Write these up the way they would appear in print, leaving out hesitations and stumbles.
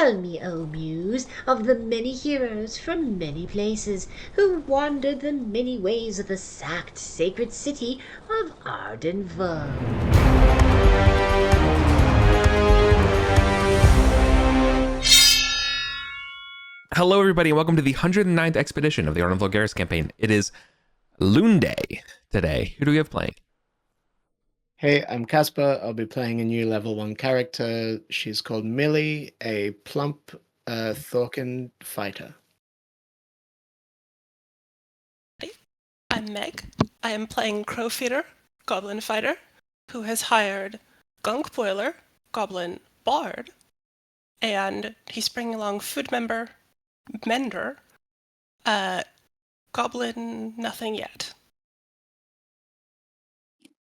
Tell me, O Muse, of the many heroes from many places who wandered the many ways of the sacked sacred city of Arden. Hello, everybody, and welcome to the 109th expedition of the Arden Vulgaris campaign. It is Loon Day today. Who do we have playing? Hey, I'm Casper. I'll be playing a new level 1 character. She's called Millie, a plump Thorkin fighter. I'm Meg. I am playing Crowfeeder, Goblin Fighter, who has hired Gunk Boiler, Goblin Bard, and he's bringing along Food Mender, Goblin Nothing Yet.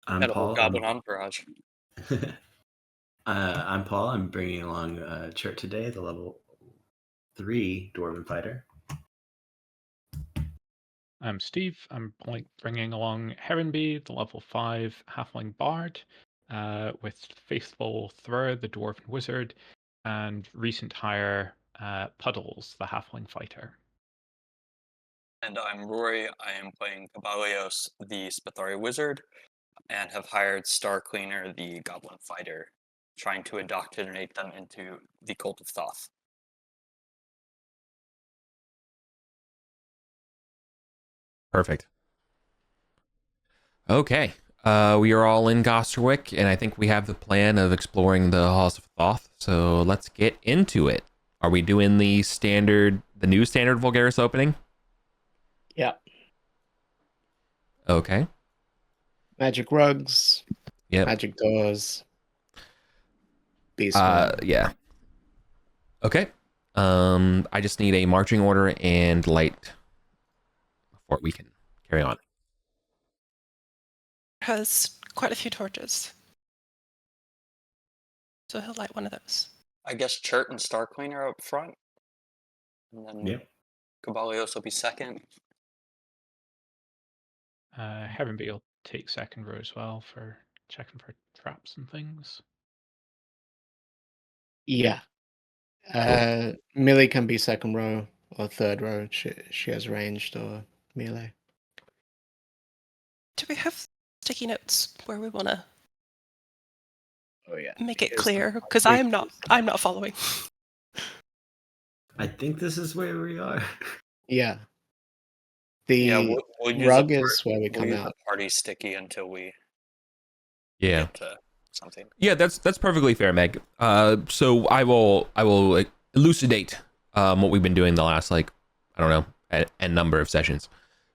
I'm Paul. Goblin Entourage. I'm Paul. I'm bringing along Chert today, the level 3 Dwarven Fighter. I'm Steve. I'm bringing along Heronby, the level 5 Halfling Bard, with Faithful Thrower, the Dwarven Wizard, and recent hire Puddles, the Halfling Fighter. And I'm Roy. I am playing Cabalios, the Spathari Wizard, and have hired Star Cleaner, the Goblin Fighter, trying to indoctrinate them into the Cult of Thoth. Perfect. Okay. We are all in Gosterwick, and I think we have the plan of exploring the Halls of Thoth, so let's get into it. Are we doing the new standard Vulgaris opening? Yeah. Okay. Magic rugs. Yep. Magic doors. Beast. Yeah. Okay. I just need a marching order and light before we can carry on. Has quite a few torches, so he'll light one of those. I guess Chert and Star Cleaner up front, and then Cabalios will be second. Heronby will take second row as well for checking for traps and things. Yeah. Millie can be second row or third row. She has ranged or melee. Do we have sticky notes where we want to make it Here's clear? Because I'm not following. I think this is where we are. Yeah. The we'll use rug is where we we'll come use out. the party sticky until we Yeah. get to something. Yeah, that's perfectly fair, Meg. So I will elucidate what we've been doing the last a number of sessions.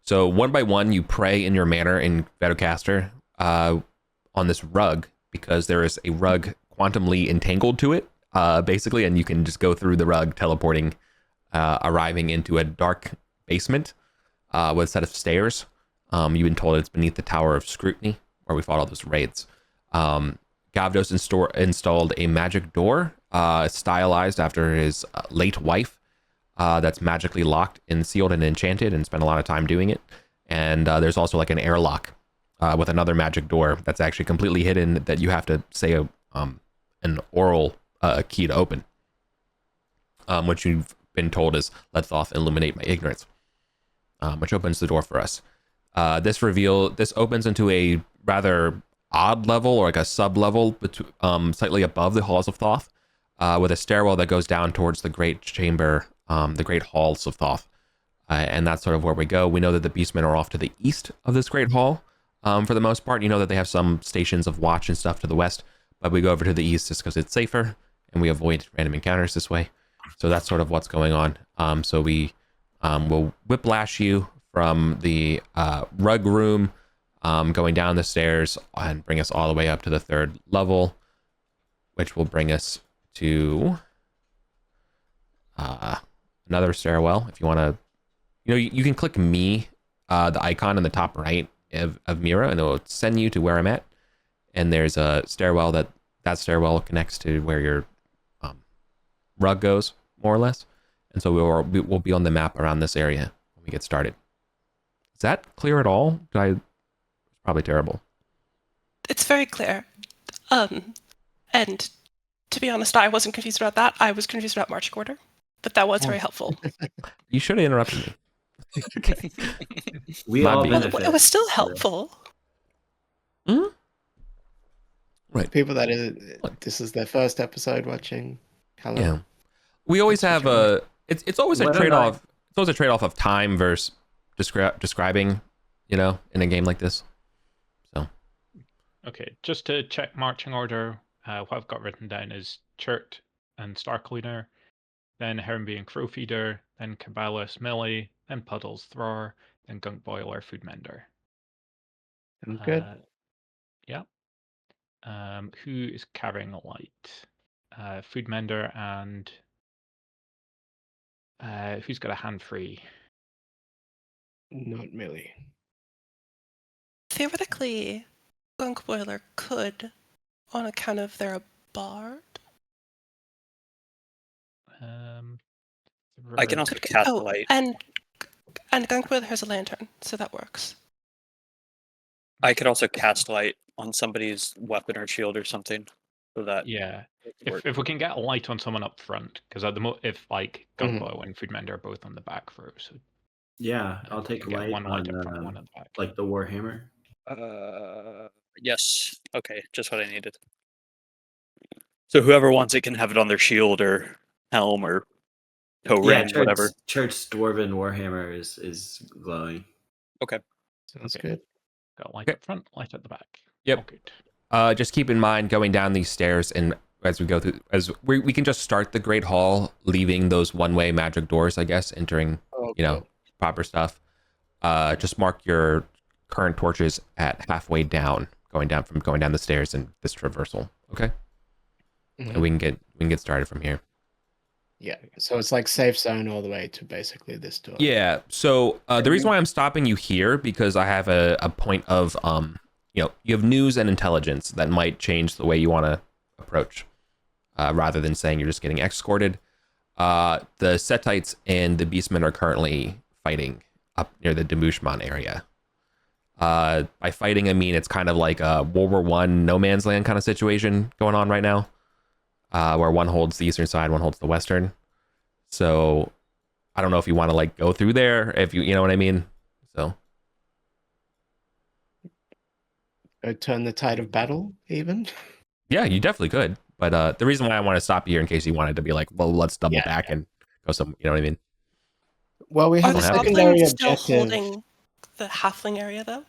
So one by one, you pray in your manner in Vedocaster on this rug, because there is a rug quantumly entangled to it, basically, and you can just go through the rug, teleporting, arriving into a dark basement with a set of stairs. You've been told it's beneath the Tower of Scrutiny, where we fought all those raids. Gavdos installed a magic door, stylized after his late wife, that's magically locked and sealed and enchanted, and spent a lot of time doing it. And there's also like an airlock with another magic door that's actually completely hidden, that you have to say an oral key to open, which you've been told is "Let Thoth illuminate my ignorance," which opens the door for us. This opens into a rather odd level, or like a sub-level, slightly above the Halls of Thoth, with a stairwell that goes down towards the Great Chamber, the Great Halls of Thoth. And that's sort of where we go. We know that the Beastmen are off to the east of this Great Hall, for the most part. You know that they have some stations of watch and stuff to the west, but we go over to the east just because it's safer, and we avoid random encounters this way. So that's sort of what's going on. So we will whiplash you from the rug room, going down the stairs, and bring us all the way up to the third level, which will bring us to another stairwell. If you want to, you can click me, the icon in the top right of Mira, and it will send you to where I'm at. And there's a stairwell that stairwell connects to where your rug goes, more or less. And so we'll be on the map around this area when we get started. Is that clear at all? It's probably terrible. It's very clear. And To be honest, I wasn't confused about that. I was confused about marching order, but that was very helpful. You should have interrupted me. We My all bad. Well, benefit. it was still helpful. Hmm? Right. People that this is their first episode watching. Hello. Yeah. We always That's have what it's always a Whether or trade-off. not- It's always a trade-off of time versus describing, in a game like this. So, Okay, just to check marching order, what I've got written down is Chert and Star Cleaner, then Herrenby and Crow Feeder, then Cabalus Millie, then Puddles Thrower, then Gunk Boiler Food Mender. I'm good. Yeah. Who is carrying a light? Food Mender and who's got a hand free? Not Millie. Theoretically, Gunk Boiler could, on account of they're a bard. I can also cast light. and Gunk Boiler has a lantern, so that works. I could also cast light on somebody's weapon or shield or something, so that Yeah. it could work. If we can get a light on someone up front, because at the if like Gunk Boiler and Food Mender are both on the back row, so Yeah, I'll if we take can get light one light on up front, one at the back. like the Warhammer. Yes. Okay, just what I needed. So whoever wants it can have it on their shield or helm or toe ring, whatever. Church Dwarven Warhammer is glowing. Okay. Sounds Okay. good. Got light up front, light at the back. Yep. All good. just keep in mind going down these stairs, and as we go through, as we can just start the Great Hall, leaving those one-way magic doors, I guess, entering, proper stuff. Just mark your current torches at halfway down, going down the stairs in this traversal. Okay. And we can get started from here. Yeah, so it's like safe zone all the way to basically this door. Yeah. So the reason why I'm stopping you here, because I have a point of you have news and intelligence that might change the way you want to approach, rather than saying you're just getting escorted. The Setites and the Beastmen are currently fighting up near the Demushman area. By fighting, I mean it's kind of like a World War I no man's land kind of situation going on right now, where one holds the eastern side, one holds the western. So I don't know if you want to like go through there, if you know what I mean. So Turn the tide of battle, even. yeah, you definitely could. But the reason why I want to stop you here in case you wanted to be like, well, let's double back and go some, you know what I mean? Well, we Are have the a secondary goblins still objective. holding the halfling area, though?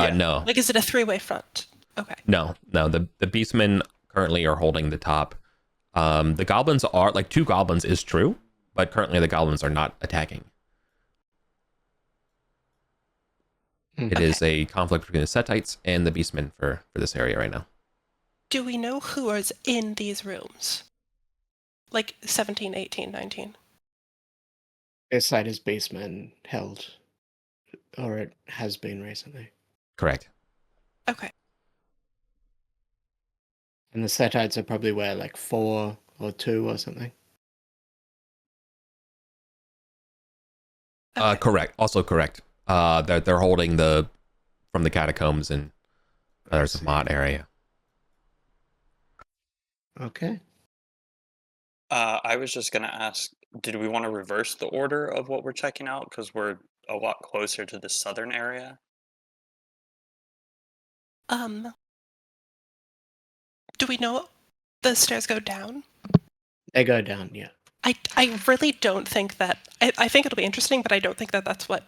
No. Like, is it a three-way front? Okay. No. The Beastmen currently are holding the top. The goblins are like 2 goblins is true, but currently the goblins are not attacking. It is a conflict between the Setites and the Beastmen for this area right now. Do we know who is in these rooms? Like 17, 18, 19? This side is Beastmen held, or it has been recently. Correct. Okay. And the Setites are probably where, like 4 or 2 or something. Okay. Correct. Also correct. They're holding from the catacombs and there's a mod area. Okay. I was just gonna ask, did we want to reverse the order of what we're checking out? Because we're a lot closer to the southern area. Do we know the stairs go down? They go down, yeah. I really don't think that... I think it'll be interesting, but I don't think that that's what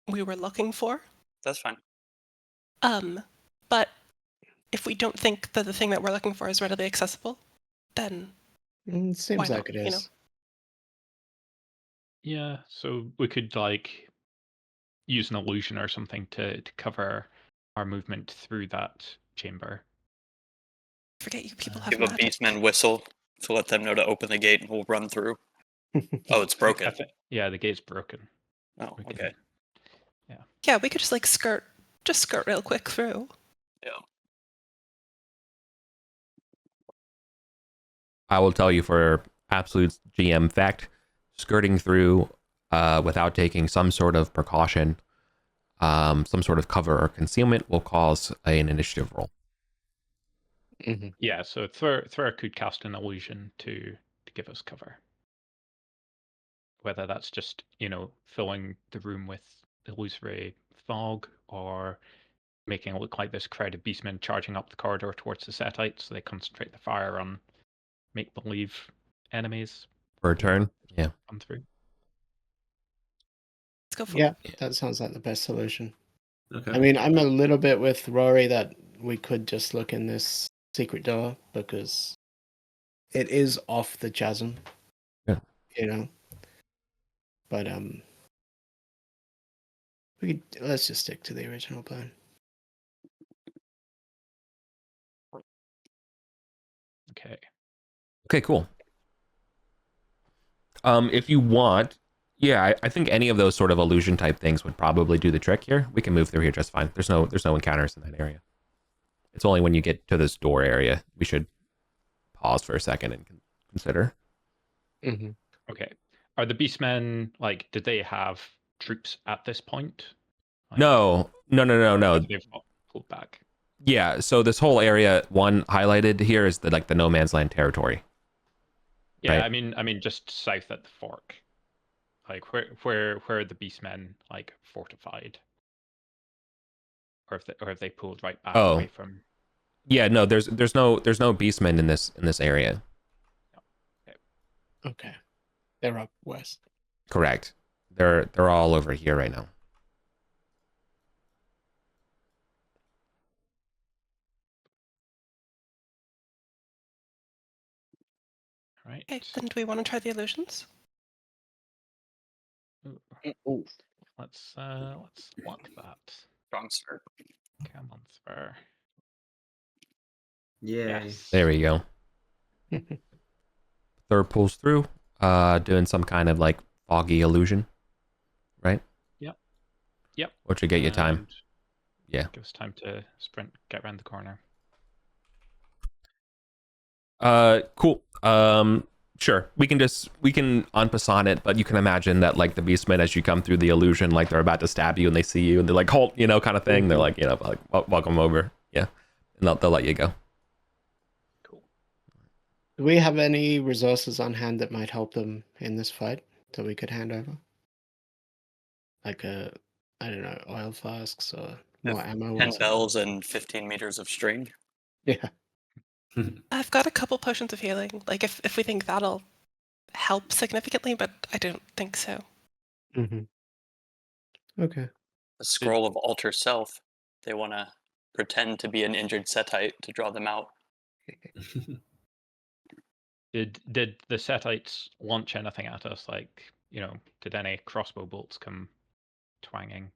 we were looking for. That's fine. But if we don't think that the thing that we're looking for is readily accessible, then... It seems Why like not, it you know? is. Yeah, so we could like use an illusion or something to cover our movement through that chamber. Forget you people have Give a magic. beastman whistle to let them know to open the gate and we'll run through. Oh, it's broken. Yeah, the gate's broken. Oh, We can- okay. Yeah, we could just like skirt real quick through. Yeah. I will tell you for absolute GM fact, skirting through without taking some sort of precaution, some sort of cover or concealment will cause an initiative roll. Hmm. Yeah, so Thwer could cast an illusion to give us cover. Whether that's just, filling the room with illusory fog or making it look like this crowd of beastmen charging up the corridor towards the Setites, so they concentrate the fire on make-believe enemies For a turn. Yeah. come through. Let's go for Yeah, it. that sounds like the best solution. Okay. I mean, I'm a little bit with Rory that we could just look in this secret door because it is off the chasm. Yeah. But let's just stick to the original plan. Okay. Okay, cool. If you want, yeah, I think any of those sort of illusion type things would probably do the trick here. We can move through here just fine. There's no encounters in that area. It's only when you get to this door area we should pause for a second and consider. Mm-hmm. Okay. Are the beastmen, did they have troops at this point? No. They've pulled back. Yeah, so this whole area one highlighted here is the no man's land territory. Yeah, right? I mean just south at the fork. Where are the beastmen fortified? Or if they pulled right back away from. Yeah, no, there's no beastmen in this area. Okay. They're up west. Correct. They're all over here right now. Right. Okay, then do we want to try the illusions? Ooh. Let's lock that. Strong start. Come on, Spur. Yay. Yes. There we go. Third pulls through, doing some kind of foggy illusion, right? Yep. Which would get you time. And Yeah. Give us time to sprint, get around the corner. Cool. Sure. We can en passant it, but you can imagine that the beastmen, as you come through the illusion, they're about to stab you and they see you and they're halt, kind of thing. Mm-hmm. They're welcome over. Yeah. And they'll let you go. Cool. Do we have any resources on hand that might help them in this fight that we could hand over? I don't know, oil flasks or more ammo? 10 bells and 15 meters of string. Yeah. I've got a couple potions of healing. If we think that'll help significantly, but I don't think so. Mm-hmm. Okay. The scroll of alter self. They want to pretend to be an injured Setite to draw them out. Did the Setites launch anything at us? Did any crossbow bolts come twanging?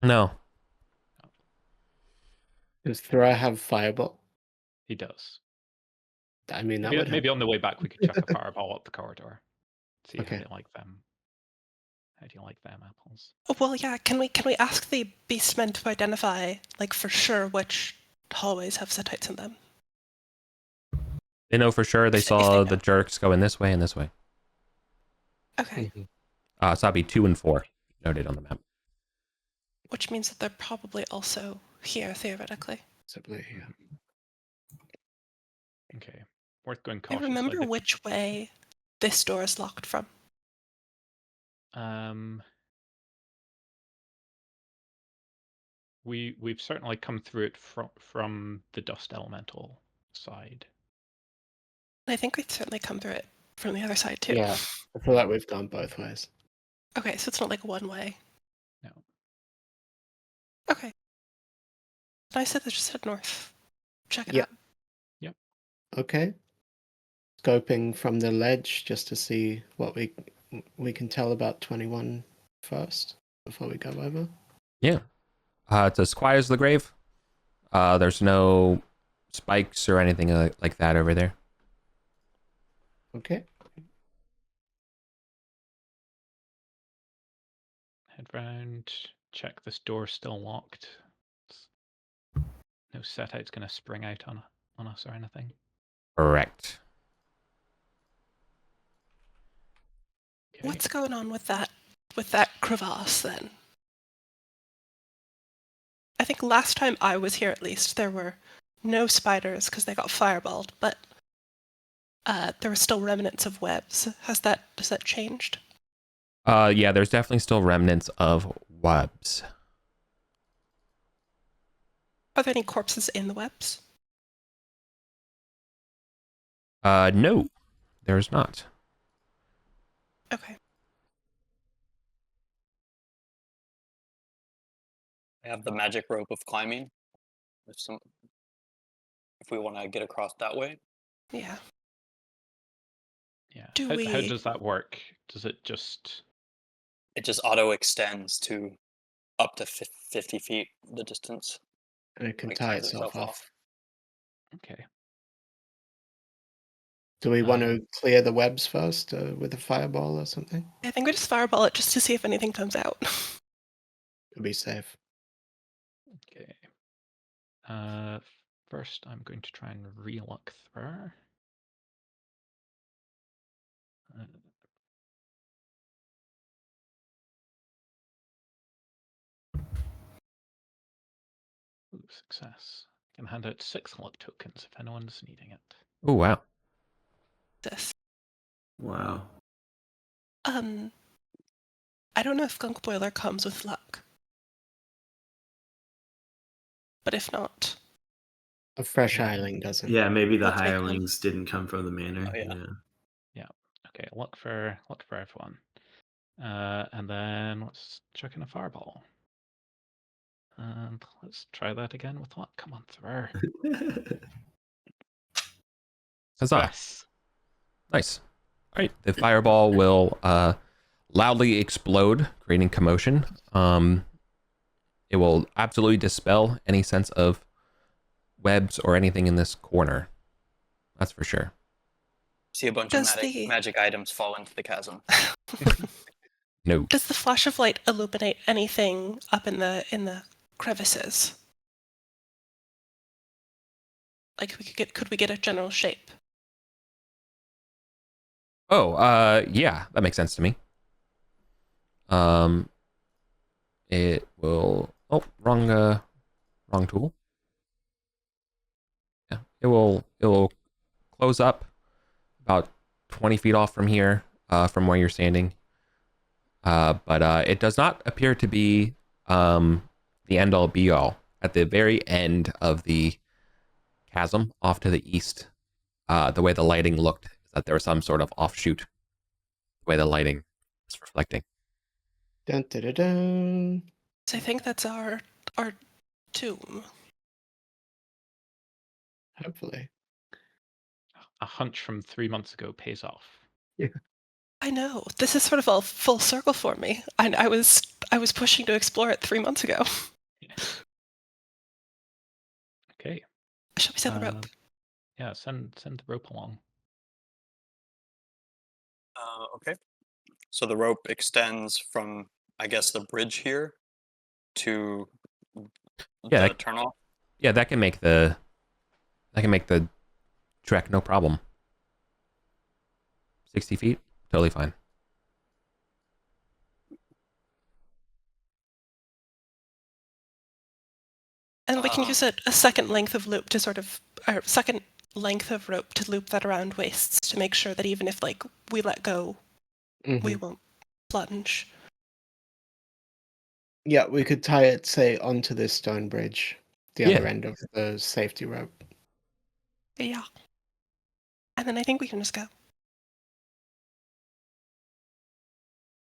No. Does Thra have fireball? He does. I mean, Maybe on the way back we could chuck a fireball up the corridor. See Okay. how they like them. How do you like them apples? Oh, well, yeah. Can we ask the beastmen to identify, for sure, which hallways have Setites in them? They know for sure. They If they saw know. the jerks go in this way and this way. Okay. Mhm. So that'd be 2 and 4 noted on the map. Which means that they're probably also here, theoretically. Possibly, yeah. Okay. Worth going I cautiously. remember which way this door is locked from. We've certainly come through it from the dust elemental side. I think we'd certainly come through it from the other side too. Yeah, I feel like we've gone both ways. Okay, so it's not one way. No. Okay. Then I said let's just head north. Check it Yep. out. Okay. Scoping from the ledge just to see what we can tell about 21 first before we go over. Yeah. It's as quiet as the grave. There's no spikes or anything like that over there. Okay. Head round. Check this door still locked. No Setite's gonna spring out on us or anything. Correct. Okay. What's going on with that crevasse then? I think last time I was here, at least, there were no spiders because they got fireballed, but there were still remnants of webs. Has that changed? Yeah, there's definitely still remnants of webs. Are there any corpses in the webs? No, there's not. Okay. I have the magic rope of climbing. If we want to get across that way. Yeah. Yeah. Do How we- does that work? Does it just... It just auto extends to up to 50 feet the distance. And it can Like, tie ties itself off. Okay. Do we want to clear the webs first with a fireball or something? I think we just fireball it just to see if anything comes out. To be safe. Okay. First, I'm going to try and re-lock through. Success. Can hand out 6 luck tokens if anyone's needing it. Oh, wow. This. Wow. I don't know if Gunk Boiler comes with luck. But if not... A fresh hireling doesn't. Yeah, maybe the Let's make one. hirelings didn't come from the manor. Oh, yeah. Yeah. Okay, luck for everyone. And then let's chuck in a fireball. And let's try that again with luck. Come on, throw. Huzzah. Yes. Nice. All right, the fireball will loudly explode, creating commotion. It will absolutely dispel any sense of webs or anything in this corner. That's for sure. See a bunch Does of the- magic items fall into the chasm. No. Does the flash of light illuminate anything up in the crevices? Like could we get a general shape? Oh, yeah, that makes sense to me. It will. Oh, wrong tool. Yeah, it will close up about 20 feet off from here, from where you're standing. But it does not appear to be the end all be all. At the very end of the chasm, off to the east, the way the lighting looked is that there was some sort of offshoot. The way the lighting is reflecting. Dun, dun, dun, dun. So I think that's our tomb. Hopefully. A hunch from 3 months ago pays off. I know. This is sort of a full circle for me. I was pushing to explore it 3 months ago. Okay. Shall we send the rope? Yeah, send the rope along. Okay. So the rope extends from, I guess, the bridge here to Yeah, the turnoff. Yeah, that can make the trek no problem. 60 feet, totally fine. And we can use a second length of loop to second length of rope to loop that around waists to make sure that even if we let go, we won't plunge. Yeah, we could tie it, say, onto this stone bridge, the other end of the safety rope. Yeah. And then I think we can just go.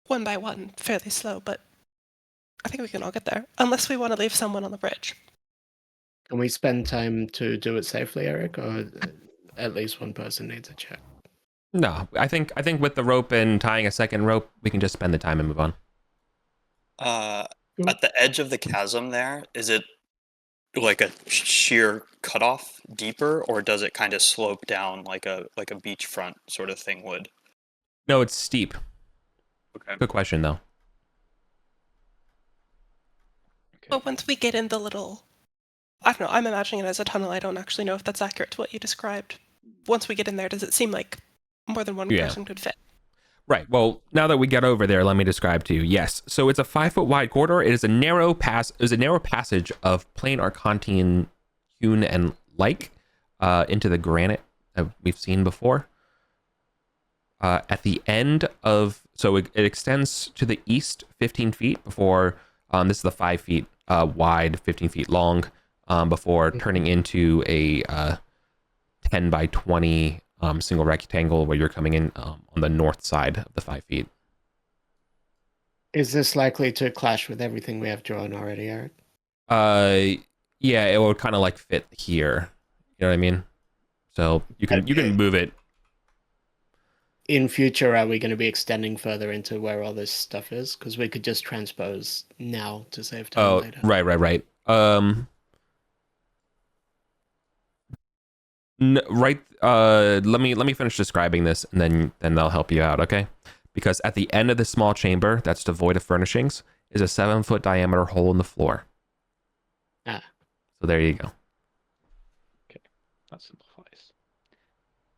One by one, fairly slow, but I think we can all get there. Unless we want to leave someone on the bridge. Can we spend time to do it safely, Eric, or at least one person needs a check? No, I think with the rope and tying a second rope, we can just spend the time and move on. At the edge of the chasm there, is it like a sheer cutoff deeper, or does it kind of slope down like a beachfront sort of thing would? No, it's steep. Okay. Good question, though. Okay. But once we get in the little... I don't know, I'm imagining it as a tunnel. I don't actually know if that's accurate to what you described. Once we get in there, does it seem like more than one person could fit? Right. Well, now that we get over there, let me describe to you. Yes. So it's a 5-foot wide corridor. It is a narrow passage of plain Arcantian hewn and like into the granite that we've seen before. At the end of, so it extends to the east 15 feet before, this is the 5 feet wide, 15 feet long, before turning into a 10 by 20 single rectangle where you're coming in on the north side of the 5 feet. Is this likely to clash with everything we have drawn already, Eric? Yeah, it would kind of like fit here. You know what I mean? So you can move it. In future, are we going to be extending further into where all this stuff is? Because we could just transpose now to save time later. Right. Right. Let me finish describing this, and then I'll help you out, okay? Because at the end of this small chamber that's devoid of furnishings is a 7-foot diameter hole in the floor. Ah. So there you go. Okay, that simplifies.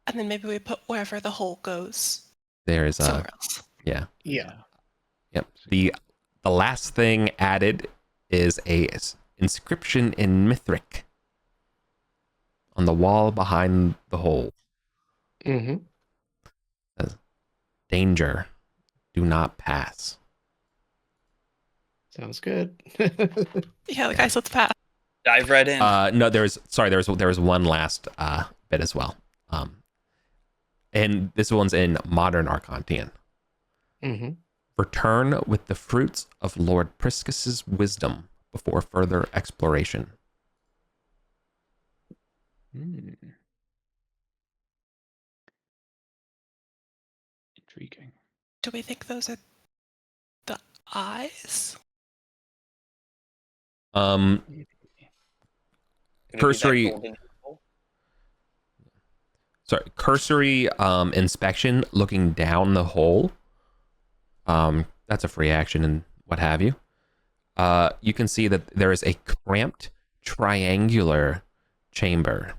And then maybe we put wherever the hole goes There is somewhere else. Yeah. Yeah. Yep. The last thing added is a inscription in Mithric on the wall behind the hole. Mm-hmm. Says, "Danger, do not pass." Sounds good. Yeah, guys, let's pass. Dive right in. No, there was one last bit as well. And this one's in modern Arcantian. Mm-hmm. Return with the fruits of Lord Priscus's wisdom before further exploration. Intriguing. Do we think those are the eyes? Gonna be that Cursory golden apple? cursory inspection looking down the hole. That's a free action and what have you. You can see that there is a cramped triangular chamber.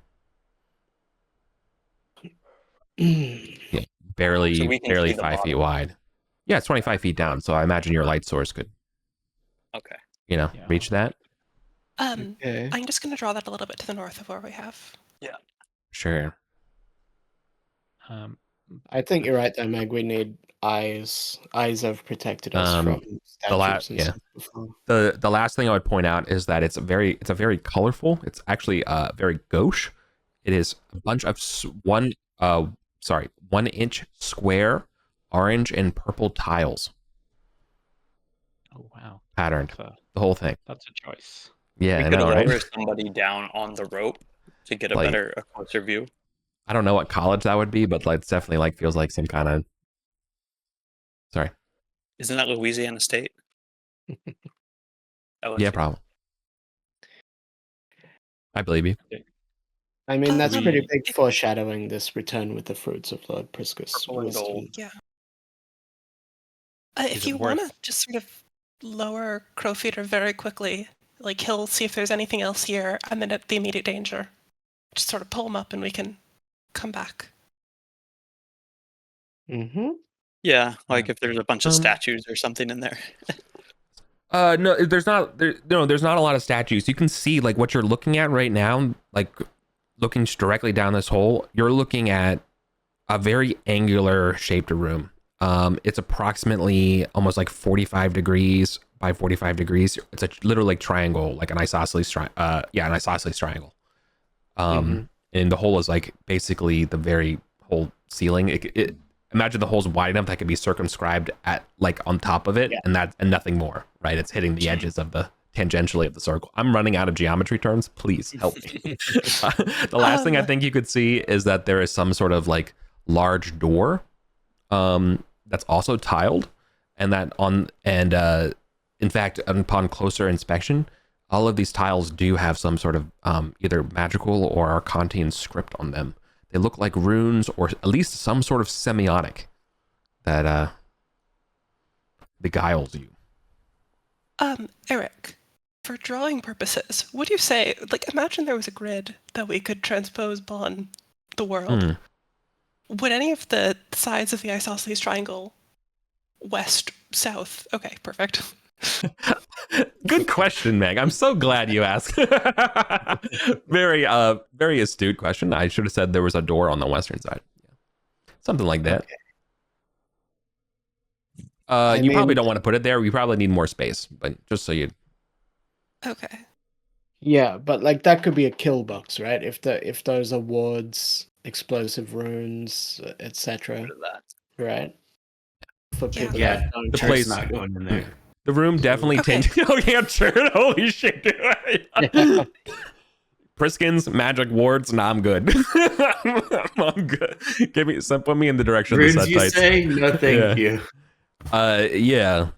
Yeah, barely So we can see the 5 feet bottom. wide. Yeah, it's 25 feet down, so I imagine your light source could, Okay. Yeah. reach that. Okay. I'm just going to draw that a little bit to the north of where we have. Sure. I think you're right, though, Meg. We need eyes. Eyes have protected us from statues and stuff before. The last thing I would point out is that it's a very colorful. It's actually very gauche. It is a bunch of 1 inch square orange and purple tiles Oh wow. patterned, the whole thing. That's a choice. Yeah, We I could know, lower right? somebody down on the rope to get a closer view. I don't know what college that would be, but it's definitely feels like some kind of. Sorry. Isn't that Louisiana State? Yeah, probably. I believe you. I mean, that's We- pretty big foreshadowing, this return with the fruits of Lord Priscus. Purple and wisdom. gold. Yeah. Is If it you want worth- to just sort of lower Crowfeeder very quickly, like he'll see if there's anything else here, and then at the immediate danger, just sort of pull him up and we can come back. Mm-hmm. Yeah, like if there's a bunch of Um, statues or something in there. No, there's not. There's not a lot of statues. You can see what you're looking at right now, looking directly down this hole. You're looking at a very angular shaped room. It's approximately almost 45 degrees by 45 degrees. It's a literal triangle, like an isosceles triangle. An isosceles triangle. And the hole is basically the very whole ceiling. Imagine the hole's wide enough that could be circumscribed at on top of it, and nothing more, right? It's hitting the edges of the tangentially of the circle. I'm running out of geometry terms. Please help me. The last thing I think you could see is that there is some sort of large door, that's also tiled, and in fact, upon closer inspection, all of these tiles do have some sort of either magical or Arcantian script on them. They look like runes, or at least some sort of semiotic that beguiles you. Eric, for drawing purposes, would you say, imagine there was a grid that we could transpose upon the world. Would any of the sides of the isosceles triangle west, south. Okay, perfect. Good question, Meg. I'm so glad you asked. Very astute question. I should have said there was a door on the western side. Something like that. Okay. You probably don't want to put it there. We probably need more space, but just so you. Okay. Yeah, but like that could be a kill box, right? If those are wards, explosive runes, etc. Rid of that. Right? For Yeah. people Yeah, that don't The Turt's place- not going in there. The room definitely Okay. tinged. Oh yeah, sure. Holy shit. Yeah. Priskins, magic wards. Nah, I'm good. I'm good. Put me in the direction of Runes, the set you tights. say? No, thank you. Yeah.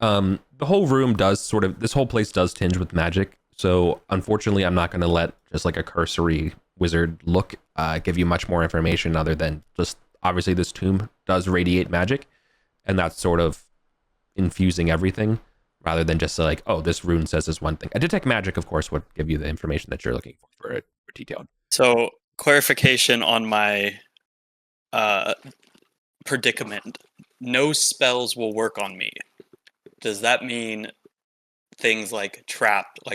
The whole room does this whole place does tinge with magic. So unfortunately, I'm not going to let just like a cursory wizard look give you much more information other than just obviously this tomb does radiate magic, and that's sort of infusing everything rather than just like, oh, this rune says this one thing. A detect magic, of course, would give you the information that you're looking for detailed. So clarification on my predicament. No spells will work on me. Does that mean things like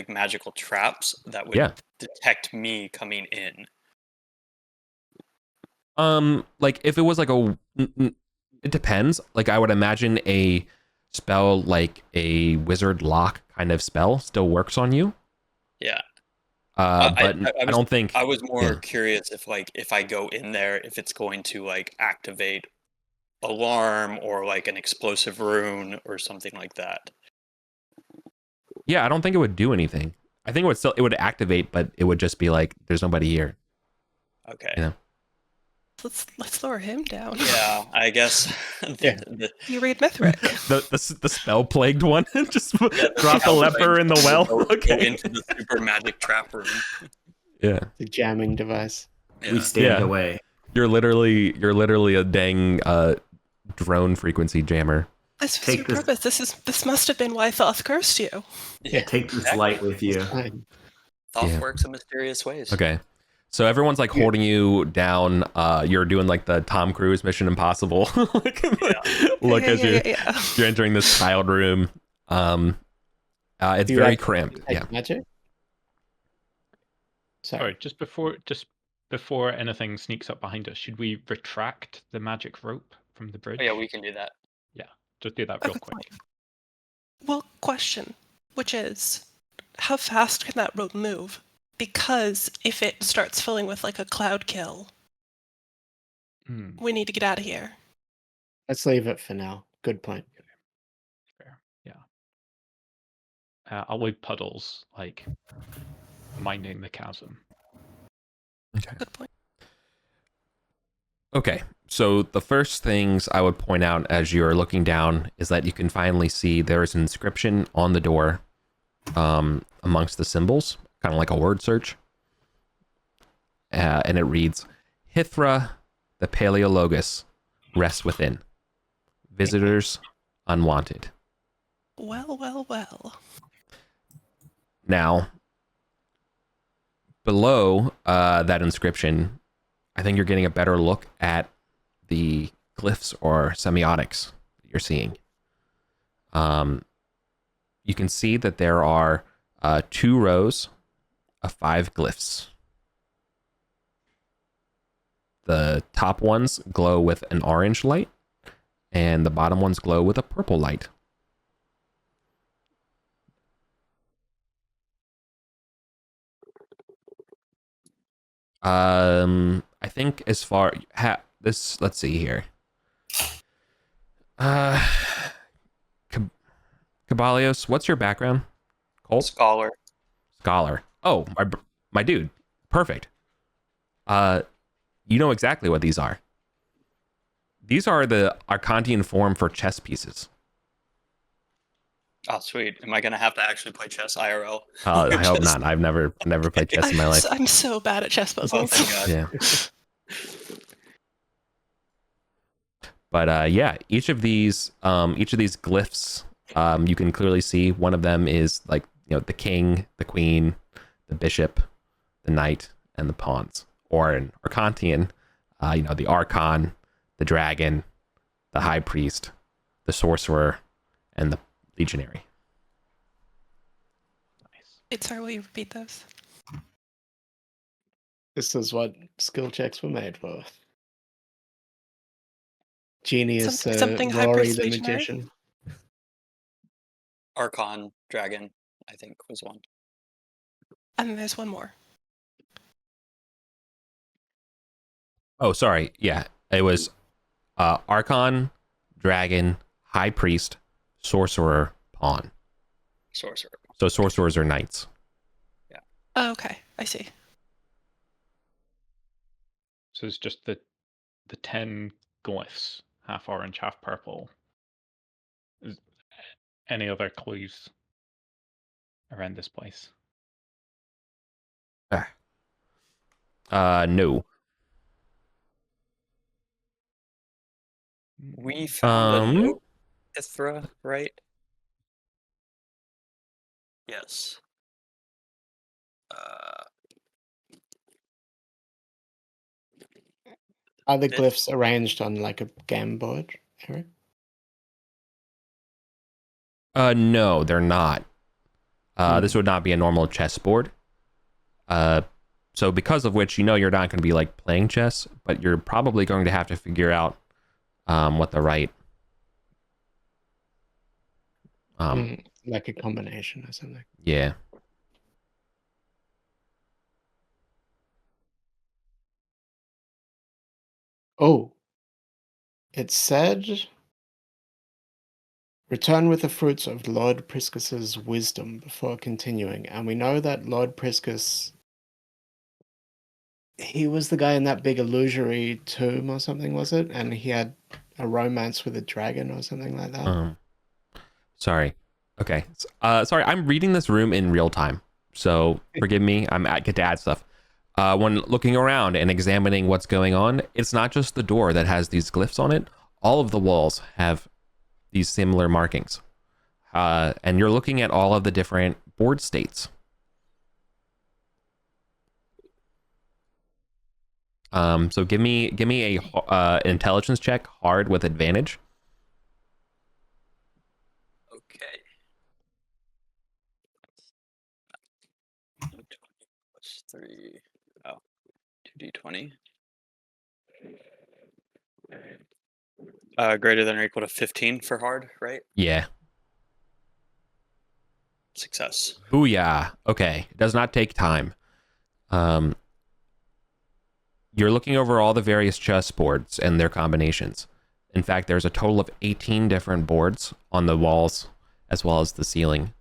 magical traps that would detect me coming in? Like if it was like it depends. Like I would imagine a spell like a wizard lock kind of spell still works on you. Yeah. But I don't think I was more curious if I go in there, if it's going to like activate alarm or like an explosive rune or something like that. Yeah, I don't think it would do anything. I think it would activate, but it would just be like there's nobody here. Okay. You know? Let's lower him down. Yeah, I guess. Yeah. You read Mithric. the spell plagued one just drop the leper in the well. Go Okay. into the super magic trap room. Yeah. The jamming device. Yeah. We stand away. You're literally a dang drone frequency jammer. This was Take your this- purpose. This must have been why Thoth cursed you. Yeah. Take this light with you. Fine. Thoth Yeah. works in mysterious ways. Okay. So everyone's like holding you down. You're doing like the Tom Cruise Mission Impossible. Look as you're entering this tiled room. It's Do you very have cramped. detect Yeah. Magic? Sorry, just before anything sneaks up behind us, should we retract the magic rope from the bridge? Oh, yeah, we can do that. Just do that real Okay, quick. Well, question, which is, how fast can that rope move? Because if it starts filling with like a cloud kill, Hmm, we need to get out of here. Let's leave it for now. Good point. fair. Yeah. I'll leave Puddles like minding the chasm. Okay. Good point. Okay, so the first things I would point out as you're looking down is that you can finally see there is an inscription on the door amongst the symbols, kind of like a word search. And it reads, Hithra, the Paleologus, rests within. Visitors unwanted. Well. Now, below that inscription, I think you're getting a better look at the glyphs or semiotics that you're seeing. You can see that there are 2 rows of 5 glyphs. The top ones glow with an orange light, and the bottom ones glow with a purple light. I think as far let's see here. Cabalios, what's your background? Colt? Scholar. Scholar. Oh, my dude. Perfect. You know exactly what these are. These are the Arcantian form for chess pieces. Oh, sweet. Am I going to have to actually play chess IRL? I hope not. I've never played chess in my life. I'm so bad at chess Oh, puzzles. thank God. Yeah. But yeah, each of these glyphs, you can clearly see one of them is like, the king, the queen, the bishop, the knight, and the pawns. Or in Arcantian, the archon, the dragon, the high priest, the sorcerer, and the legionary. Nice. Wait, sorry, will you repeat those? This is what skill checks were made for. Genius Something high Rory priest the legionary? magician. Archon dragon, I think, was one. And then there's one more. Oh, sorry. Yeah, it was Archon, Dragon, High Priest, Sorcerer, Pawn. Sorcerer. So sorcerers are knights. Oh, okay, I see. So it's just the 10 glyphs, half orange, half purple. Is any other clues around this place? No. We found a Um, note, Ithra, right? Yes. Are the This- glyphs arranged on like a game board, Eric? No, they're not. This would not be a normal chessboard. So because of which, you're not going to be like playing chess, but you're probably going to have to figure out what the right Like a combination or something. yeah. Oh, it said, return with the fruits of Lord Priscus's wisdom before continuing. And we know that Lord Priscus, he was the guy in that big illusory tomb or something, was it? And he had a romance with a dragon or something like that. Sorry. Okay. Sorry, I'm reading this room in real time. So forgive me. I get to add stuff. When looking around and examining what's going on, it's not just the door that has these glyphs on it. All of the walls have these similar markings. And you're looking at all of the different board states. So give me a intelligence check, hard with advantage. Okay. 20 plus 3. Oh, 2d20. Greater than or equal to 15 for hard, right? Yeah. Success. Booyah. Okay. It does not take time. You're looking over all the various chess boards and their combinations. In fact, there's a total of 18 different boards on the walls as well as the ceiling.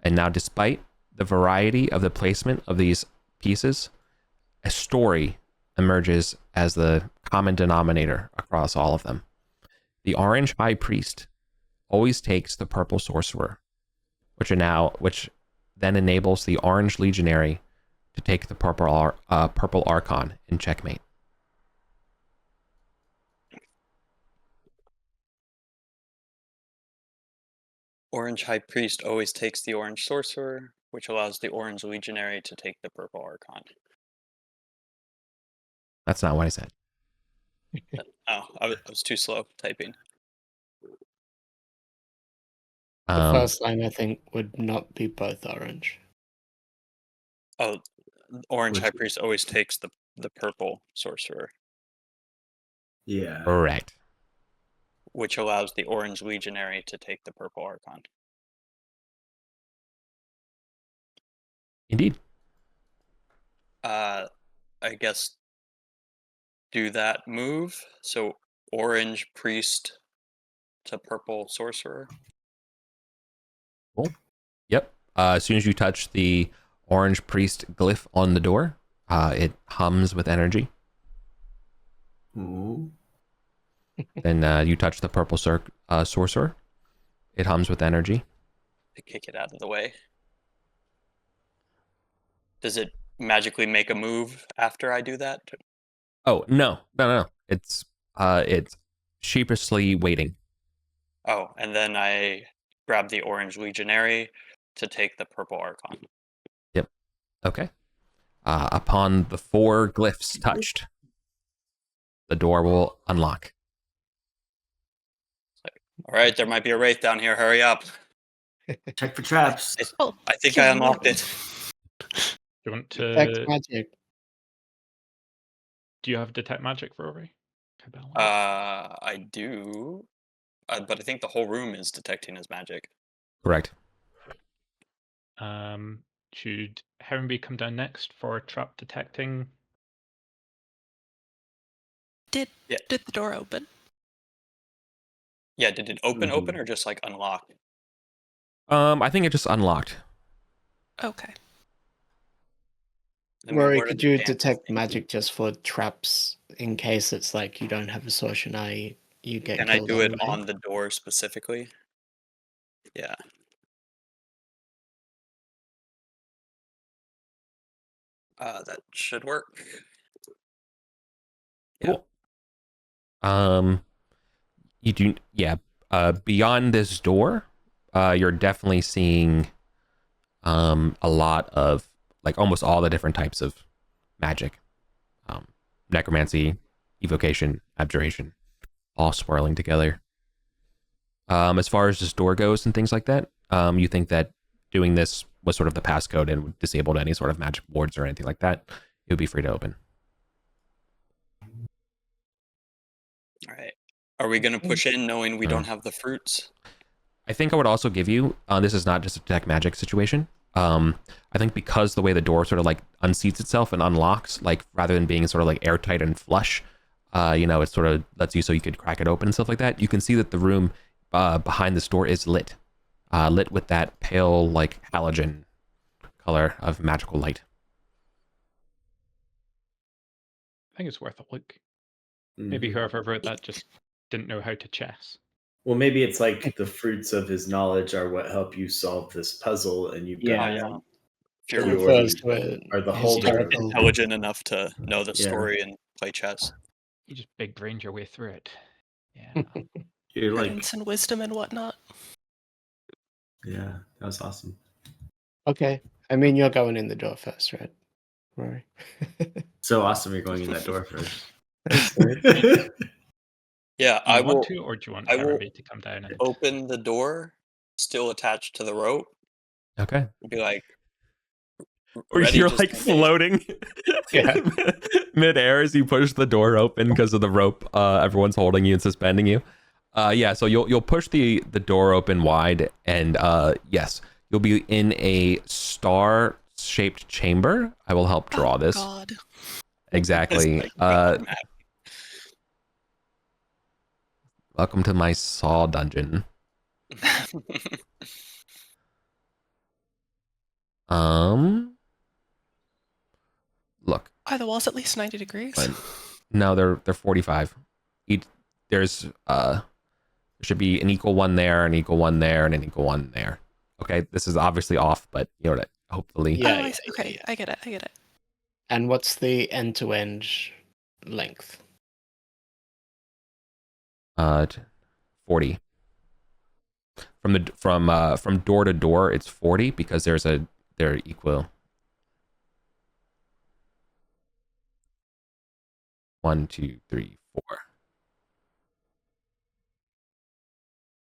And now, despite the variety of the placement of these pieces, a story emerges as the common denominator across all of them. The orange high priest always takes the purple sorcerer, which then enables the orange legionary to take the purple archon in checkmate. Orange High Priest always takes the orange sorcerer, which allows the orange legionary to take the purple archon. That's not what I said. Oh, I was too slow typing. The first line, I think, would not be both orange. Oh, Orange Which- High Priest always takes the purple sorcerer, Yeah. Correct. which allows the orange legionary to take the purple archon. Indeed. I guess do that move. So orange priest to purple sorcerer. Cool. Yep. As soon as you touch the orange priest glyph on the door, it hums with energy. Ooh. Then you touch the purple sorcerer. It hums with energy. To kick it out of the way. Does it magically make a move after I do that? Oh, no. It's sheepishly waiting. Oh, and then I grab the orange legionary to take the purple archon. Yep. Okay. Upon the 4 glyphs touched, the door will unlock. Like, All right, there might be a wraith down here. Hurry up. Check for traps. Oh, I think can I you unlocked move? it. Do you want Detect to? magic. Do you have detect magic, Rory? Cabal? I do. But I think the whole room is detecting his magic. Correct. Should Heronby come down next for trap detecting? Did Yeah. the door open? Yeah, did it open Mhm. or just like unlock? I think it just unlocked. Okay. I mean, Rory, what are could the you chances? detect magic just for traps in case it's like you don't have a sorcerer eye, you get Can I killed do it anyway? on the door specifically? Yeah. That should work. Yeah. Cool. You do, yeah. Beyond this door, you're definitely seeing a lot of, like, almost all the different types of magic. Necromancy, evocation, abjuration, all swirling together. As far as this door goes and things like that, you think that doing this was sort of the passcode and would disable any sort of magic wards or anything like that, it would be free to open. All right. Are we going to push in knowing we Uh, don't have the fruits? I think I would also give you, this is not just a detect magic situation. I think because the way the door sort of like unseats itself and unlocks, like rather than being sort of like airtight and flush, it sort of lets you so you could crack it open and stuff like that. You can see that the room behind this door is lit, lit with that pale like halogen color of magical light. I think it's worth a look. Maybe Mhm. whoever wrote that just didn't know how to chess. Well, maybe it's like the fruits of his knowledge are what help you solve this puzzle, and you've Yeah. got If It you're you refers to are the a holder of it. historical. intelligent enough to know the Yeah. story and play chess. You just big brained your way through it. Yeah. You're like, Prudence and wisdom and whatnot. yeah, that was awesome. Okay. I mean, you're going in the door first, right, Rory? So awesome you're going in that door first. Yeah, Do you I want will to, or do you want I will Heronby to come down and open the door, still attached to the rope, Okay. and be like, Or ready, you're just like in case. floating Yeah. mid-air as you push the door open because of the rope. Everyone's holding you and suspending you. Yeah, so you'll push the door open wide, and yes, you'll be in a star-shaped chamber. I will help draw Oh, this. God. Exactly. It's like map. Welcome to my Saw dungeon. Look. Are the walls at least 90 degrees? But no, they're 45. There should be an equal one there, an equal one there, and an equal one there. Okay, this is obviously off, but you know what? Hopefully, Yeah. Oh, I see. Okay, I get it. And what's the end-to-end length? 40. From door to door, it's 40 because they're equal. 1, 2, 3, 4.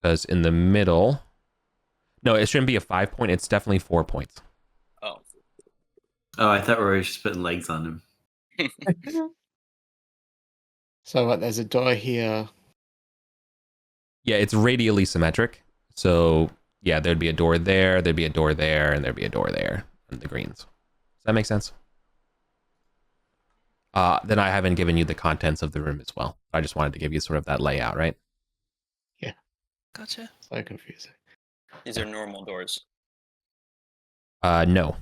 Because in the middle, no, it shouldn't be a 5 point. It's definitely 4 points. Oh. Oh, I thought we were just putting legs on him. So what? There's a door here. Yeah, it's radially symmetric. So yeah, there'd be a door there, there'd be a door there, and there'd be a door there in the greens. Does that make sense? Then I haven't given you the contents of the room as well. I just wanted to give you sort of that layout, right? Gotcha. So confusing. These are normal doors. No.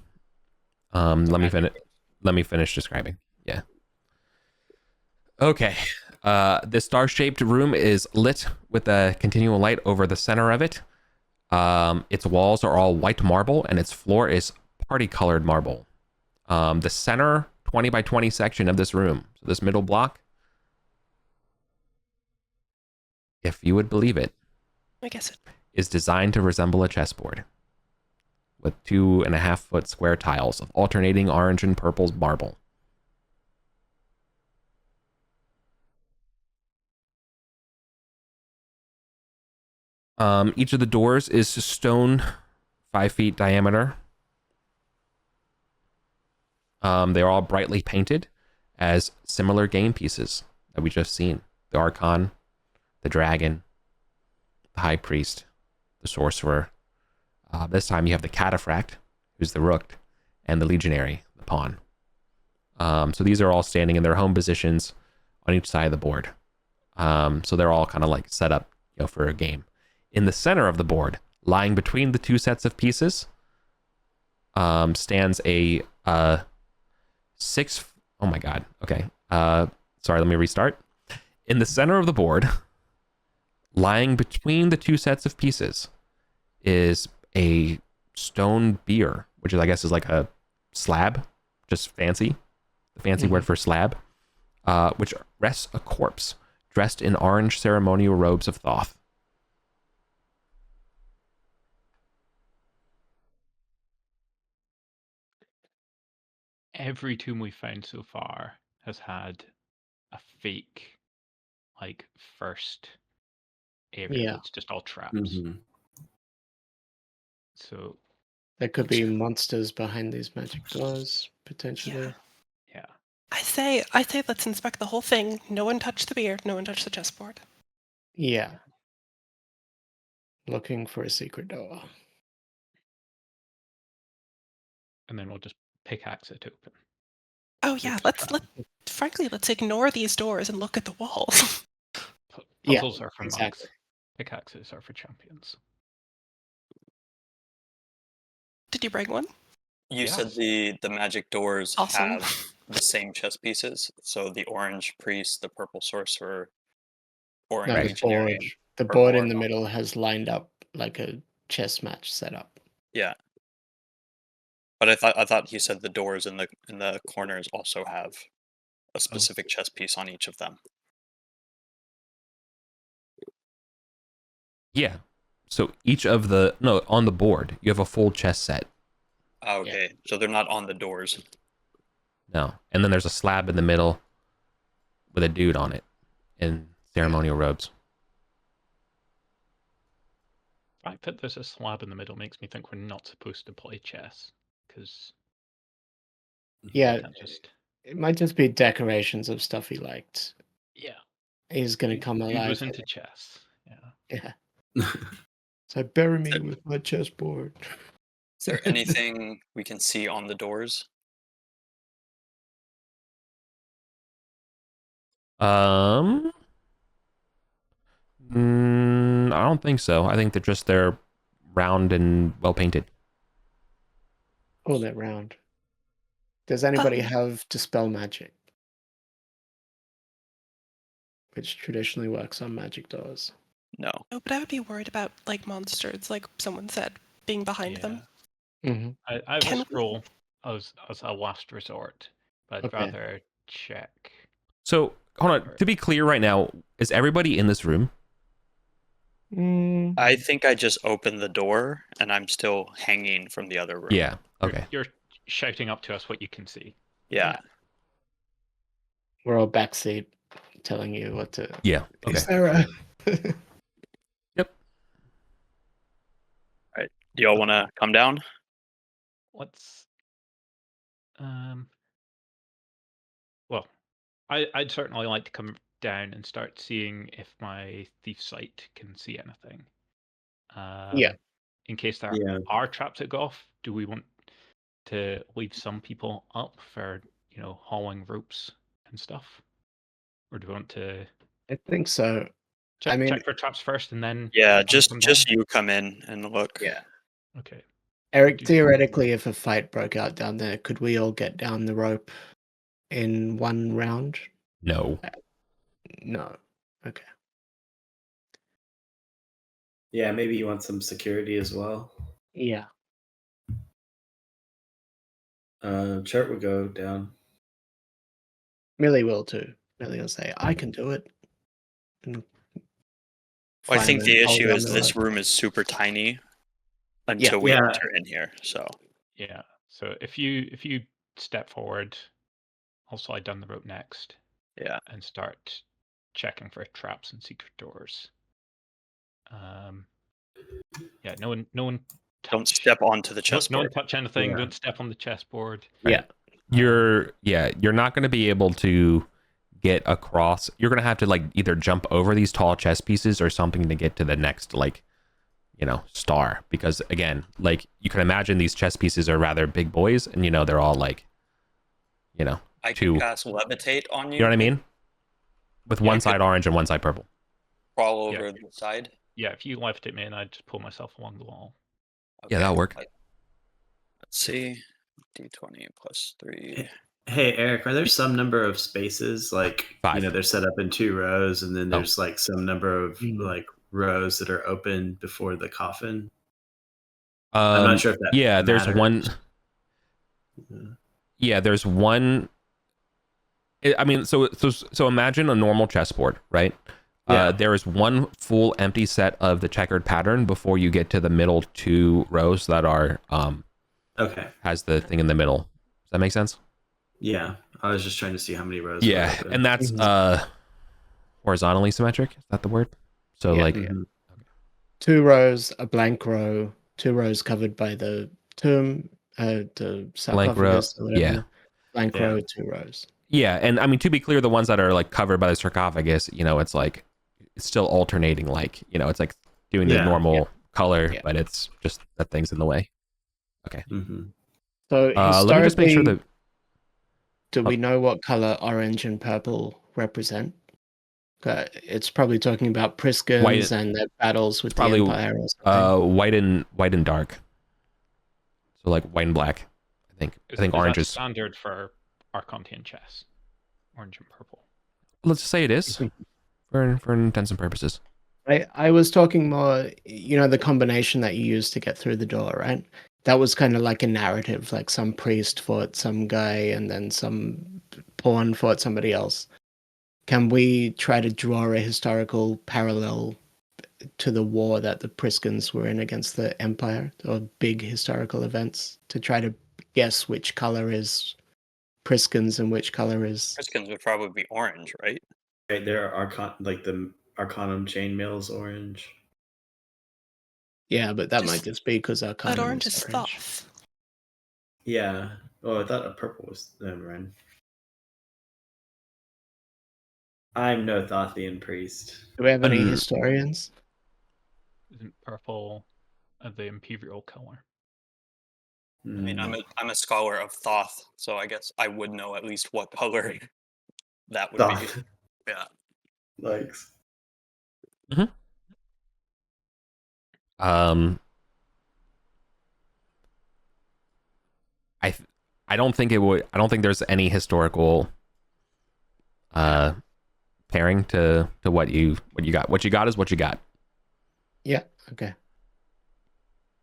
Let me Magic finish describing. Yeah. Okay. This star-shaped room is lit with a continual light over the center of it. Its walls are all white marble, and its floor is party-colored marble. The center 20 by 20 section of this room, so this middle block, if you would believe it, I guess it. is designed to resemble a chessboard with 2.5-foot square tiles of alternating orange and purple marble. Each of the doors is stone, 5 feet diameter. They're all brightly painted as similar game pieces that we just seen. The Archon, the Dragon, the High Priest, the Sorcerer. This time you have the Cataphract, who's the Rook, and the Legionary, the Pawn. So these are all standing in their home positions on each side of the board. So they're all kind of like set up, for a game. In the center of the board, lying between the two sets of pieces, stands a 6. Oh my god. Okay. Sorry. Let me restart. In the center of the board, lying between the two sets of pieces, is a stone bier, which I guess is like a slab, just fancy. The fancy word for slab, which rests a corpse dressed in orange ceremonial robes of Thoth. Every tomb we've found so far has had a fake, like, first area Yeah. that's just all traps. Mm-hmm. So, There could be monsters behind these magic doors, potentially. yeah. I say let's inspect the whole thing. No one touch the beer. No one touch the chessboard. Yeah. Looking for a secret door. And then we'll just pickaxe it open. Oh yeah, frankly, let's ignore these doors and look at the walls. Puzzles are for exactly. monks. Pickaxes are for champions. Did you bring one? You said the magic doors Awesome. have the same chess pieces. So the orange priest, the purple sorcerer, orange No, the legionary, board. and The purple board in the Argon. middle has lined up like a chess match setup. Yeah. But I thought you said the doors in the corners also have a specific chess piece on each of them. Yeah. So each of the on the board you have a full chess set. Oh, okay, so they're not on the doors. No, and then there's a slab in the middle with a dude on it in ceremonial robes. The fact that there's a slab in the middle makes me think we're not supposed to play chess, because Yeah, just it might just be decorations of stuff he liked. yeah. He's gonna come Dude alive. was into chess. Yeah. Yeah. So bury me with my chessboard. Is there anything we can see on the doors? I don't think so. I think they're round and well painted. Oh, that round. Does anybody have Dispel Magic? Which traditionally works on magic doors. No. No, but I would be worried about like monsters, like someone said, being behind them. Mm-hmm. I have Can a we- scroll as a last resort, but I'd rather check. So hold on. To be clear, right now, is everybody in this room? I think I just opened the door and I'm still hanging from the other room. Yeah. Okay. You're shouting up to us what you can see. Yeah. We're all backseat telling you what to. Yeah. Okay. Is there a... Yep. All right. Do y'all want to come down? Let's. Well, I'd certainly like to come down and start seeing if my thief sight can see anything. Yeah. In case there are traps that go off, do we want to leave some people up for hauling ropes and stuff, or do we want to? I think so. Check for traps first, and then just you come in and look. Yeah. Okay. Eric, theoretically, if a fight broke out down there, could we all get down the rope in one round? No. No. Okay. Yeah, maybe you want some security as well. Yeah. Chart would go down. Millie will too. Millie will say, I can do it. And Well, I think the fireman, issue hold is on the this rope. room is super tiny until we enter in here. So yeah. So if you step forward, I'll slide down the rope next. Yeah. And start checking for traps and secret doors. Yeah, no one touch. Don't step onto the No one chessboard. touch anything. Yeah. Don't step on the chessboard. Yeah. You're not going to be able to get across. You're going to have to like either jump over these tall chess pieces or something to get to the next like, star, because again, like you can imagine these chess pieces are rather big boys, and they're all like, I two. can cast levitate on you. You know what I mean? With Yeah, I one could- side orange and one side purple. Crawl over Yeah. the side. Yeah, if you levitate me, and I'd just pull myself along the wall. Yeah, that'll work. Let's see. D20 plus 3. Hey Eric, are there some number of spaces like 5. they're set up in 2 rows, and then No. there's like some number of Mm. like rows that are open before the coffin? I'm not sure if that Yeah, there's matters. one. Yeah. Yeah, there's one. I mean, so imagine a normal chessboard, right? Yeah. There is one full empty set of the checkered pattern before you get to the middle 2 rows that are Okay. has the thing in the middle. Does that make sense? Yeah, I was just trying to see how many rows. Yeah, were open. and that's Mhm. horizontally symmetric. Is that the word? So Yeah. like, Mhm. 2 rows, a blank row, 2 rows covered by the tomb, the sarcophagus, or whatever. yeah. Blank Yeah. row, 2 rows. Yeah, and I mean, to be clear, the ones that are like covered by the sarcophagus, it's like it's still alternating, like it's like doing the Yeah. normal color, Yeah. but it's just that thing's in the way. Mhm. So Let me just make sure that do we know what color orange and purple represent? It's probably talking about Priskins White- and their battles with the probably, Empire or something. white and dark. So like white and black. I think orange that is. standard for Archontian chess. Orange and purple. Let's say it is for intents and purposes. I was talking more, the combination that you use to get through the door, right? That was kind of like a narrative, like some priest fought some guy and then some pawn fought somebody else. Can we try to draw a historical parallel to the war that the Priskins were in against the Empire, or big historical events, to try to guess which color is Priskins and which color is... Priskins would probably be orange, right? Right, there are the Arcanum chainmail's orange. Yeah, but that Just- might just be because our But color orange is Thoth. Yeah. Oh, I thought purple was red. I'm no Thothian priest. Do we have any Mm. historians? Isn't purple the imperial color? I mean, Mm. I'm a scholar of Thoth, so I guess I would know at least what color that would Thoth. be. Yeah. Likes. I don't think it would. I don't think there's any historical pairing to what you got. What you got is what you got. Yeah, okay.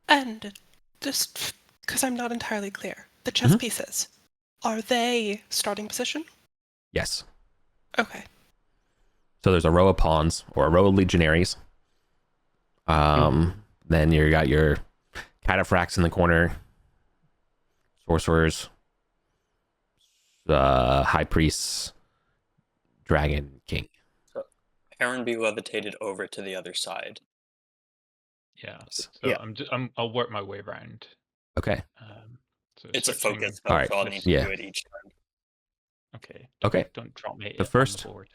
And just because I'm not entirely clear, the chess Mhm. pieces, are they starting position? Yes. Okay. So there's a row of pawns or a row of legionaries. Then you got your cataphracts in the corner, sorcerers, high priests, dragon, king. Heron be levitated over to the other side. Yeah. So Yeah. I'll work my way around. Okay. So It's a switching- focus, All right, so I'll need to yeah. do it each turn. Okay. Okay. Don't drop me The on first- the board.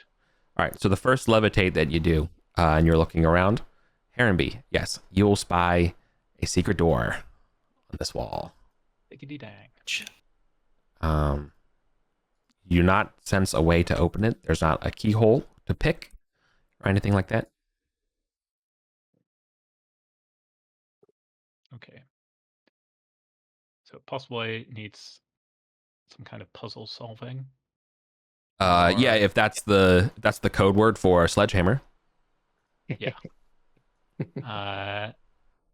All right. So the first levitate that you do, and you're looking around, Heronby, yes, you will spy a secret door on this wall. Diggity dang. You do not sense a way to open it. There's not a keyhole to pick or anything like that. Okay. So it possibly needs some kind of puzzle solving. Yeah, if that's the code word for sledgehammer. Yeah.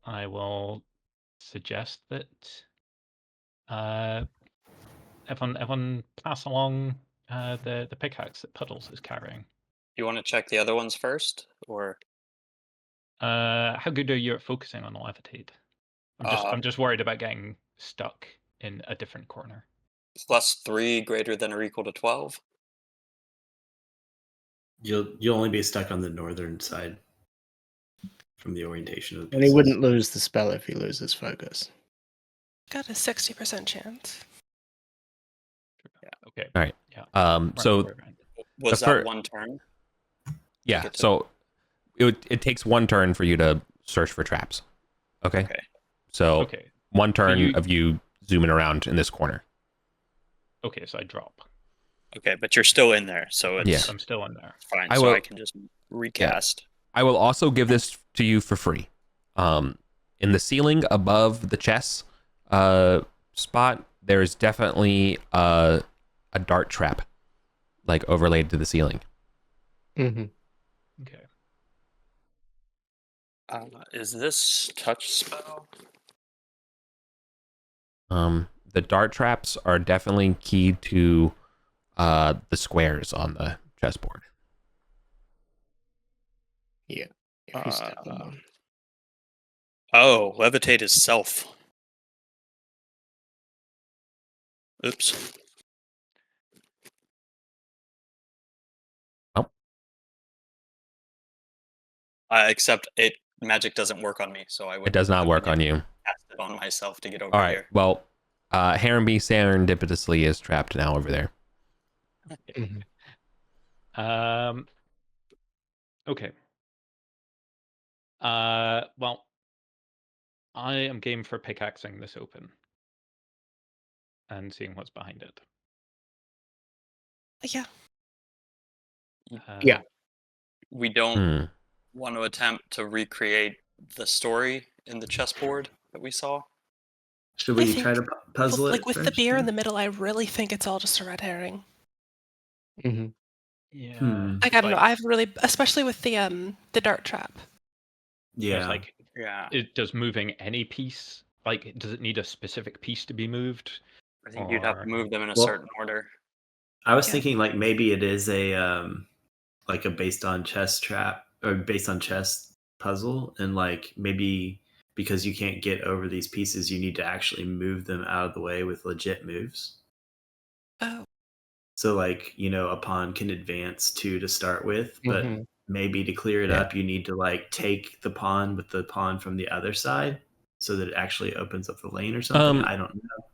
I will suggest that everyone pass along the pickaxe that Puddles is carrying. You want to check the other ones first, or How good are you at focusing on levitate? I'm just worried about getting stuck in a different corner. +3 greater than or equal to 12? You'll only be stuck on the northern side. from the orientation of the And pieces. he wouldn't lose the spell if he loses focus. Got a 60% chance. Okay. All right. Yeah. So Was The that fir- one turn? yeah, get to- so it takes one turn for you to search for traps. Okay. Okay. So Okay. one turn you- of you zooming around in this corner. Okay, so I drop. Okay, but you're still in there, so it's Yeah. I'm still in there. fine. I So will- I can just recast. I will also give this to you for free. In the ceiling above the chess spot, there's definitely a dart trap, like overlaid to the ceiling. Mm-hmm. Okay. Is this touch spell? The dart traps are definitely keyed to the squares on the chessboard. Yeah. If you step them on. Oh, levitate is self. Oops. Oh. Except magic doesn't work on me, so I would. It does not work on you. Cast it on myself to get over All right. here. Well, Harrenby serendipitously is trapped now over there. Okay. Well, I am game for pickaxing this open and seeing what's behind it. Yeah. Yeah. We don't want to attempt to recreate the story in the chessboard that we saw. Should I we think try to puzzle it? Like with the first, beer or- in the middle, I really think it's all just a red herring. Mm-hmm. Yeah. Like I don't know. I've really, especially with the dart trap. Yeah. It's like, Yeah. does moving any piece, like, does it need a specific piece to be moved? I think you'd have to move them in a Well- certain order. I was Yeah. thinking like maybe it is a like a based on chess trap or based on chess puzzle, and like maybe because you can't get over these pieces, you need to actually move them out of the way with legit moves. Oh. So like, a pawn can advance 2 to start with, but Mhm. maybe to clear it Yeah. up, you need to like take the pawn with the pawn from the other side so that it actually opens up the lane or something. I don't know.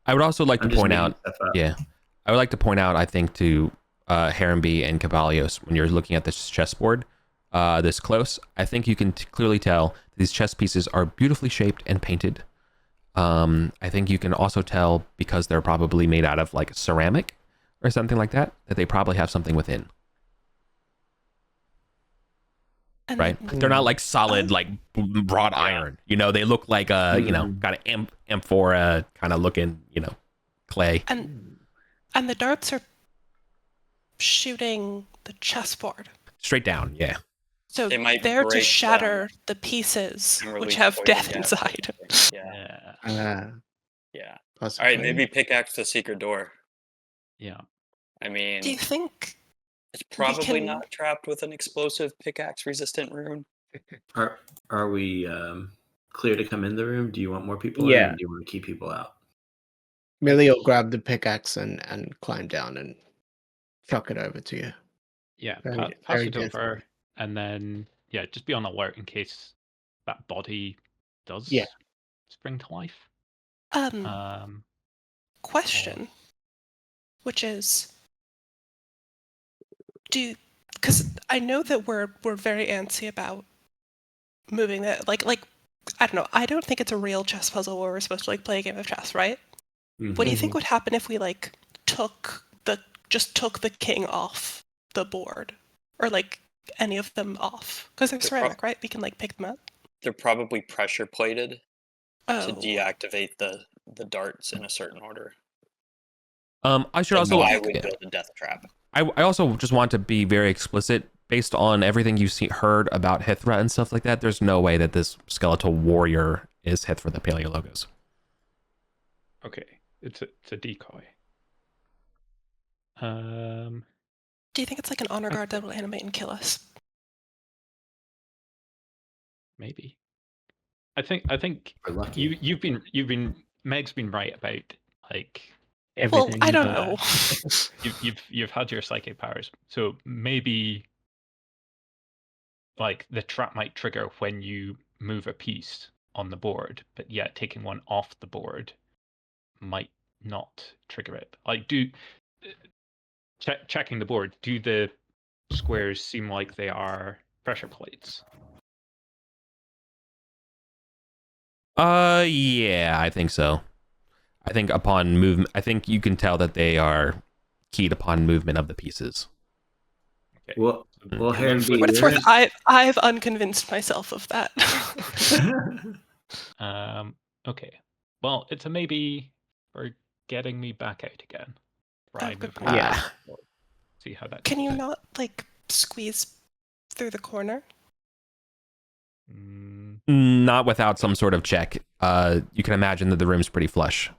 I would also like I'm to just point making out, stuff up. yeah, I would like to point out, I think, to Harrenby and Cabalios, when you're looking at this chessboard this close, I think you can clearly tell these chess pieces are beautifully shaped and painted. I think you can also tell, because they're probably made out of like ceramic or something like that, that they probably have something within, And right? then- They're not like solid, like wrought iron. They look like got an amphora kind of looking, clay. And the darts are shooting the chessboard. Straight down, yeah. So They might they're to break shatter the pieces and which release have poison death gas. inside. Yeah. Yeah. Yeah. All Possibly. right, maybe pickaxe the secret door. Yeah. I mean, Do you think? it's probably can- not trapped with an explosive pickaxe-resistant rune. Are we clear to come in the room? Do you want more people in, Yeah. or do you want to keep people out? Millie will grab the pickaxe and climb down and chuck it over to you. Yeah. Very- Pass very it over, definitely. and then, just be on alert in case that body does spring to life. Question, which is, because I know that we're very antsy about moving that, like I don't know. I don't think it's a real chess puzzle where we're supposed to like play a game of chess, right? What do you think would happen if we like took the king off the board, or like any of them off? Because they're ceramic, right? We can like pick them up. They're probably pressure plated Oh, to deactivate the darts in a certain order. I should So also I would build a death trap. I also just want to be very explicit. Based on everything you've heard about Hithra and stuff like that, there's no way that this skeletal warrior is Hithra the Paleologos. Okay. It's a decoy. do you think it's like an honor guard that will animate and kill us? Maybe. I think We're lucky. you've been Meg's been right about like Everything. Well, I don't uh, know. you've had your psychic powers, so maybe like the trap might trigger when you move a piece on the board, but yet taking one off the board might not trigger it. Like, checking the board, do the squares seem like they are pressure plates? Yeah, I think so. I think upon movement, I think you can tell that they are keyed upon movement of the pieces. Okay. Well, Heron B, What it's worth, I've unconvinced myself of that. Okay. Well, it's a maybe for getting me back out again. Oh, Try good moving point. back. See how that. Can you goes. not like squeeze through the corner? Not without some sort of check. You can imagine that the room's pretty flush,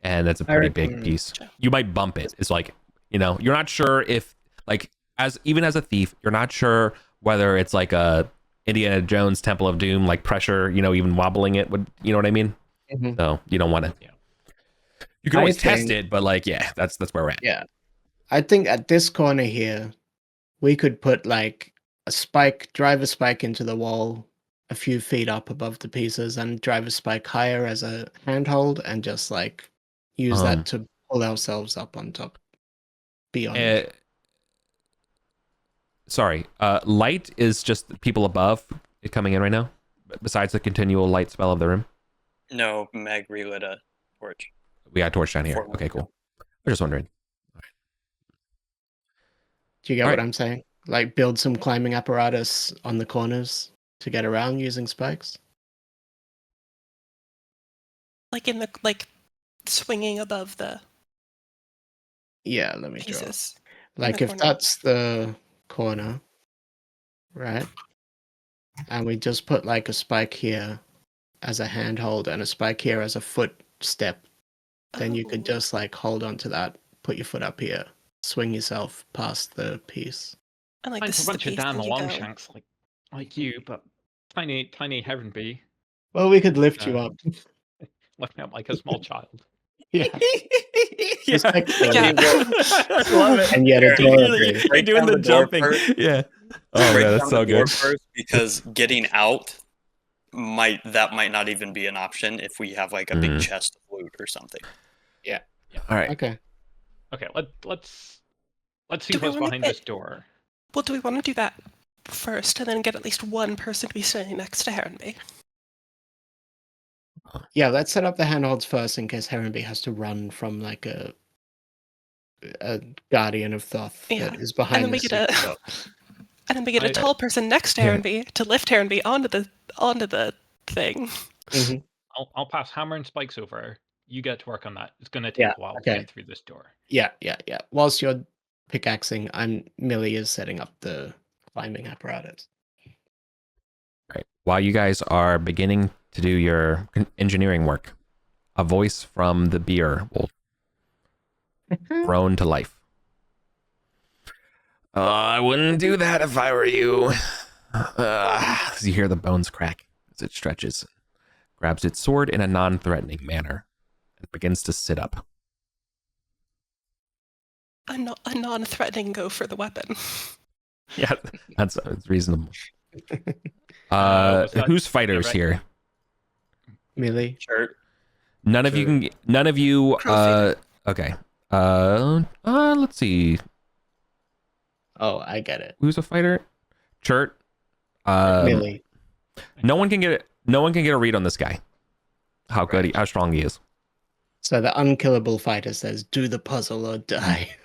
and that's a pretty big piece. You might bump it. It's like, you're not sure if, like, even as a thief, you're not sure whether it's like a Indiana Jones Temple of Doom, like pressure, even wobbling it would, you know what I mean? Mhm. So you don't want to. You can always test it, but like, yeah, that's where we're at. Yeah. I think at this corner here, we could put like drive a spike into the wall a few feet up above the pieces and drive a spike higher as a handhold and just like use that to pull ourselves up on top beyond. Sorry, light is just the people above coming in right now, besides the continual light spell of the room. No, Meg relit a torch. We got a torch down here. Forward. Okay, cool. I'm just wondering. Do you get what I'm saying? Like build some climbing apparatus on the corners to get around using spikes? Like swinging above the Yeah, let me pieces. draw. Like if that's the corner, right? And we just put like a spike here as a handhold and a spike here as a footstep, then you could just like hold on to that, put your foot up here, swing yourself past the piece. And like Like this a is the bunch of piece damn and you go. longshanks like you, but tiny Heron B. Well, we could lift you up. Lift me up like a small child. Yeah. Yeah. Love it. And yet adorably. You're doing the jumping. Yeah. Oh man, that's so good. First, because getting out might not even be an option if we have like a big chest of loot or something. Yeah. All right. Okay. Okay. Let's see what's behind this door. Well, do we want to do that first and then get at least one person to be standing next to Heronby? Yeah, let's set up the handholds first in case Heronby has to run from like a guardian of Thoth that is behind and then we get a tall person next to Heronby to lift Heronby onto the thing. Mm-hmm. I'll pass hammer and spikes over. You get to work on that. It's going to take a while to get through this door. Yeah. Whilst you're pickaxing, Millie is setting up the climbing apparatus. All right. While you guys are beginning to do your engineering work, a voice from the beer will groan to life. I wouldn't do that if I were you. As you hear the bones crack as it stretches, grabs its sword in a non-threatening manner, and begins to sit up. A non-threatening go for the weapon. Yeah, that's reasonable. Who's fighters here? Millie. Sure. None of you. Okay. Let's see. Oh, I get it. Who's a fighter? Chert. Millie. No one can get a read on this guy. How strong he is. So the unkillable fighter says, "Do the puzzle or die."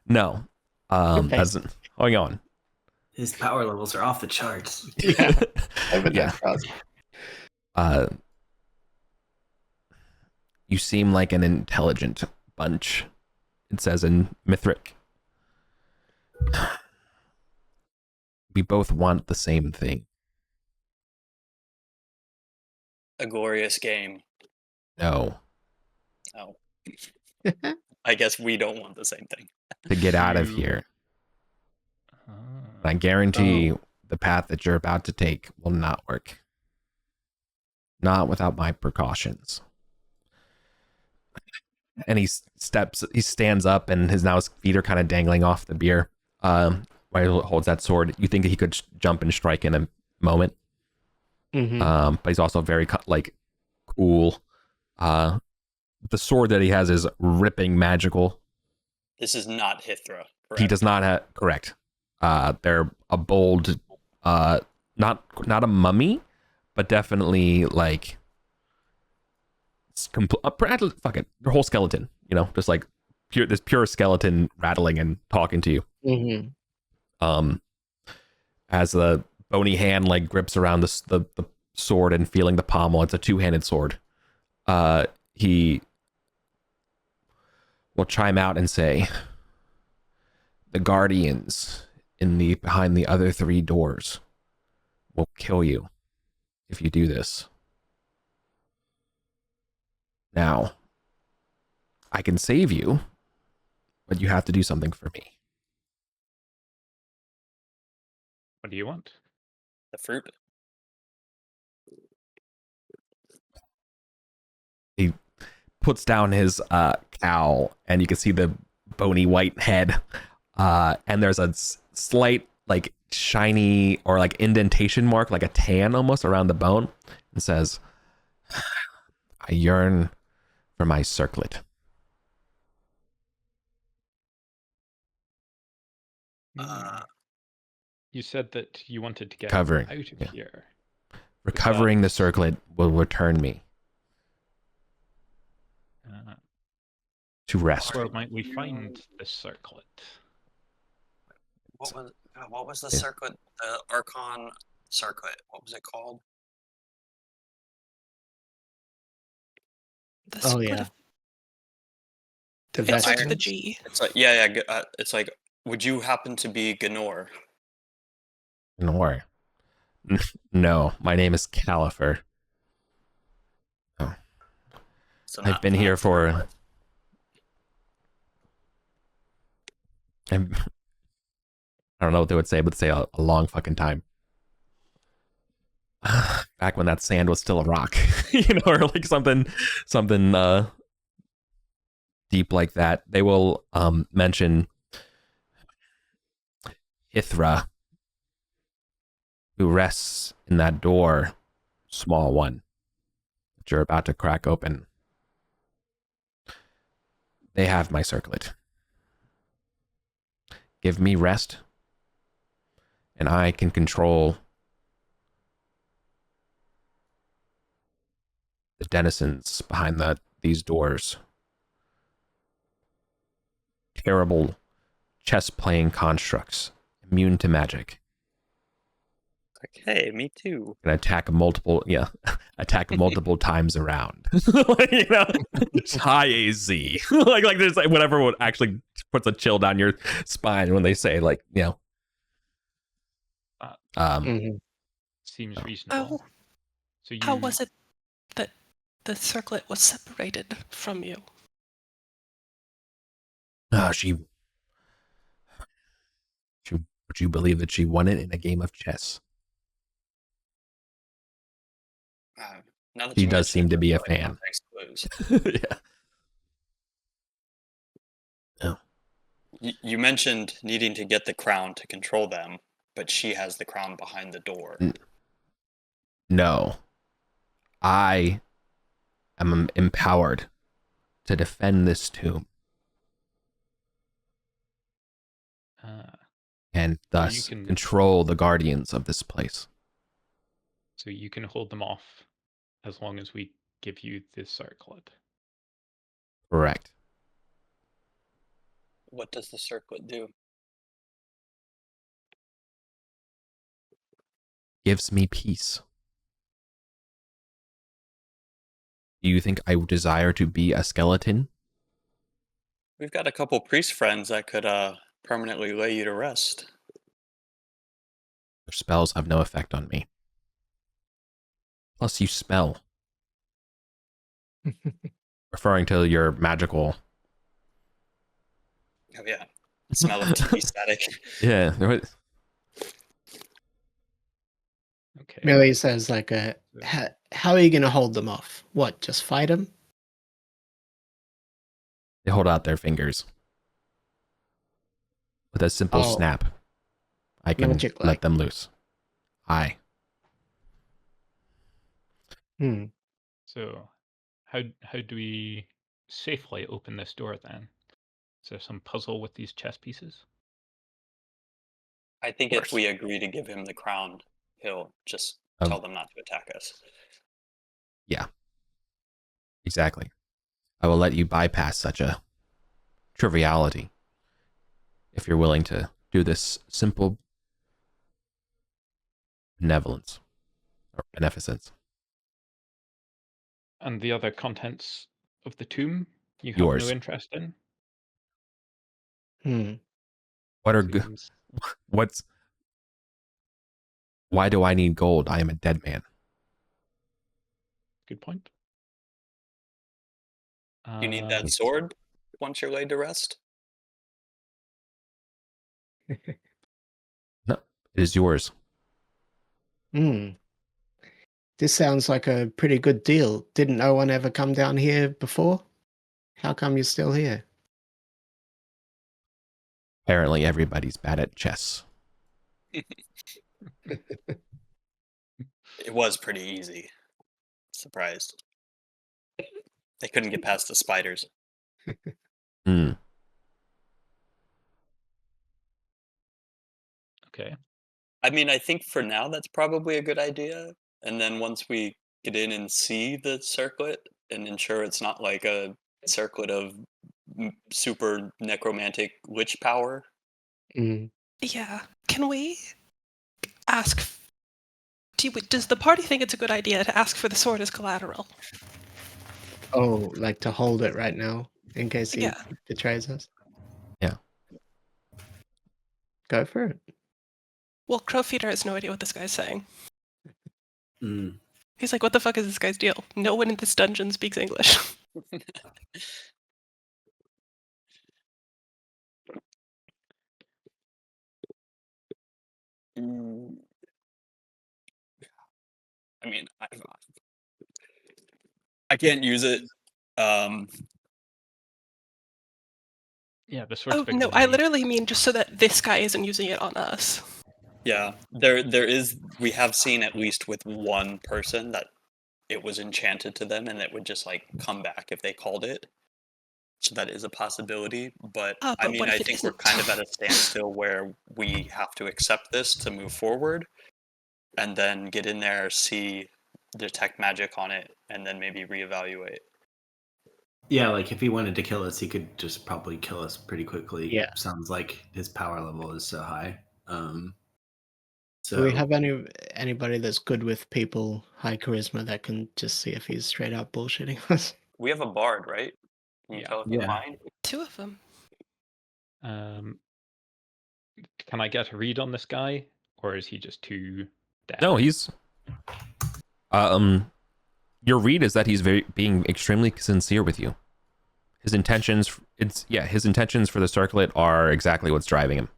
No. Doesn't. Hang on. His power levels are off the charts. Yeah. You seem like an intelligent bunch, it says in Mithric. We both want the same thing. A glorious game. No. Oh. I guess we don't want the same thing. To get out of here. I guarantee you the path that you're about to take will not work. Not without my precautions. And he stands up, and his feet are kind of dangling off the beer. while he holds that sword. You think that he could jump and strike in a moment. Mm-hmm. But he's also very cool. The sword that he has is ripping magical. This is not Hithra, correct? He does not have correct. They're a bold, not a mummy, but definitely like fuck it, their whole skeleton. You know, just like pure skeleton rattling and talking to you. Mm-hmm. As the bony hand like grips around the sword and feeling the pommel. It's a two-handed sword. He will chime out and say, "The guardians behind the other 3 doors will kill you if you do this. Now, I can save you, but you have to do something for me." What do you want? The fruit. He puts down his cowl, and you can see the bony white head, and there's a slight like shiny or like indentation mark, like a tan almost around the bone, and says, "I yearn for my circlet." You said that you wanted to get Covering, out of yeah. here. Recovering the circlet will return me to rest. Where might we find this circlet? What was the circlet? The Archon circlet. What was it called? The Oh, split yeah. of The it starts with a vestments. G. It's like it's like, would you happen to be Gnor? Nor. No, my name is Califer. Oh. So I've been here for. I don't know what they would say, but say a long fucking time. Back when that sand was still a rock, you know, or like something deep like that. They will mention Hithra, who rests in that door, small one, that you're about to crack open. They have my circlet. Give me rest, and I can control the denizens behind these doors. Terrible chess-playing constructs, immune to magic. Like, hey, me too. And attack multiple times around. Like, you know, it's high AZ. like there's like whatever would actually puts a chill down your spine when they say like, you know. Seems reasonable. So How was it that the circlet was separated from you? Would you believe that she won it in a game of chess? Now that She you does mention seem it, to be a like fan. context clues. Yeah. Oh. You mentioned needing to get the crown to control them, but she has the crown behind the door. No. I am empowered to defend this tomb. And thus control the guardians of this place. So you can hold them off as long as we give you this circlet. Correct. What does the circlet do? Gives me peace. Do you think I desire to be a skeleton? We've got a couple priest friends that could permanently lay you to rest. Your spells have no effect on me. Plus, you smell. Referring to your magical. Oh yeah, the smell of TV static. Yeah. Okay. Millie says, like, how are you going to hold them off? What, just fight them? They hold out their fingers with a simple snap. I can Magic-like. let them loose. Aye. So, how do we safely open this door then? Is there some puzzle with these chess pieces? I think Of if course. we agree to give him the crown, he'll just tell them not to attack us. Yeah. Exactly. I will let you bypass such a triviality if you're willing to do this simple benevolence or beneficence. And the other contents of the tomb you have Yours. no interest in? What are good? Seems What's? Why do I need gold? I am a dead man. good point. You need that sword once you're laid to rest? No, it is yours. This sounds like a pretty good deal. Didn't no one ever come down here before? How come you're still here? Apparently, everybody's bad at chess. It was pretty easy. Surprised. They couldn't get past the spiders. Okay. I mean, I think for now that's probably a good idea. And then once we get in and see the circlet and ensure it's not like a circlet of super necromantic witch power. Yeah. Can we ask? Does the party think it's a good idea to ask for the sword as collateral? Oh, like to hold it right now in case he Yeah. betrays us? Yeah. Go for it. Well, Crowfeeder has no idea what this guy's saying. Mm. He's like, what the fuck is this guy's deal? No one in this dungeon speaks English. I mean, I can't use it. Yeah, the sword's Oh, bigger no, than I me. literally mean just so that this guy isn't using it on us. Yeah, there is. We have seen at least with one person that it was enchanted to them, and it would just like come back if they called it. So that is a possibility. But I But mean, what if I it think we're isn't? kind of at a standstill where we have to accept this to move forward, and then get in there, see, detect magic on it, and then maybe reevaluate. Yeah, like if he wanted to kill us, he could just probably kill us pretty quickly. Yeah. Sounds like his power level is so high. So Do we have anybody that's good with people, high charisma, that can just see if he's straight up bullshitting us? We have a bard, right? Can you Yeah. tell if he's Yeah. lying? 2 of them. Can I get a read on this guy, or is he just too dead? No, he's. Your read is that he's being extremely sincere with you. His intentions. His intentions for the circlet are exactly what's driving him.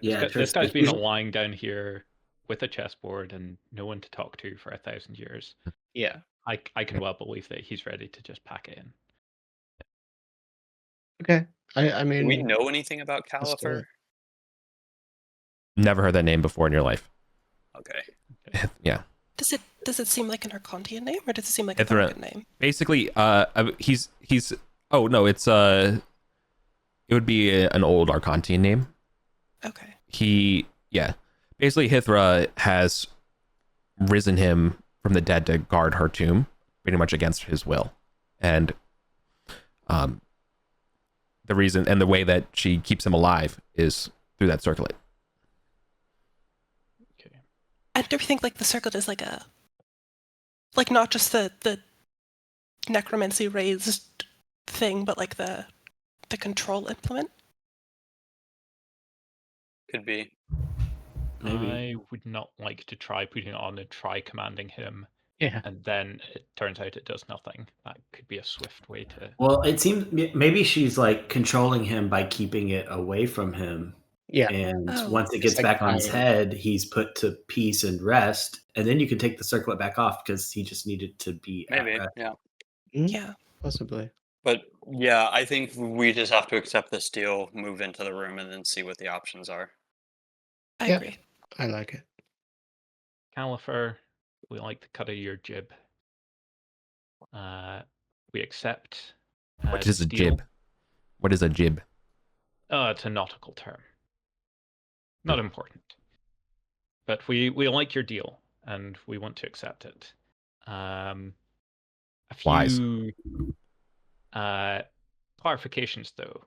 Yeah, this guy's been lying down here with a chessboard and no one to talk to for 1,000 years. Yeah. I can well believe that he's ready to just pack it in. Okay. I mean, Do we know anything about let's do Califer? it. Never heard that name before in your life. Okay. Yeah. Does it seem like an Arcontian name, or does it seem like a Ithra- Vulcan name? Basically, he's. Oh no, it's it would be an old Arcontian name. Okay. Basically, Hithra has risen him from the dead to guard her tomb, pretty much against his will, and the reason and the way that she keeps him alive is through that circlet. Okay. And do we think like the circlet is like not just the necromancy raised thing, but like the control implement? Could be. Maybe. I would not like to try putting it on and try commanding him, Yeah. and then it turns out it does nothing. That could be a swift way to. Well, it seems maybe she's like controlling him by keeping it away from him. Yeah. And Oh. once it It's gets like back on his firing. head, he's put to peace and rest. And then you can take the circlet back off because he just needed to be at Maybe. rest. Yeah. Yeah. Possibly. But yeah, I think we just have to accept this deal, move into the room, and then see what the options are. I Yeah. agree. I like it. Califer, we like the cut of your jib. We accept. What is the a deal. jib? What is a jib? It's a nautical term. Not important. But we like your deal, and we want to accept it. A Wise. few clarifications, though.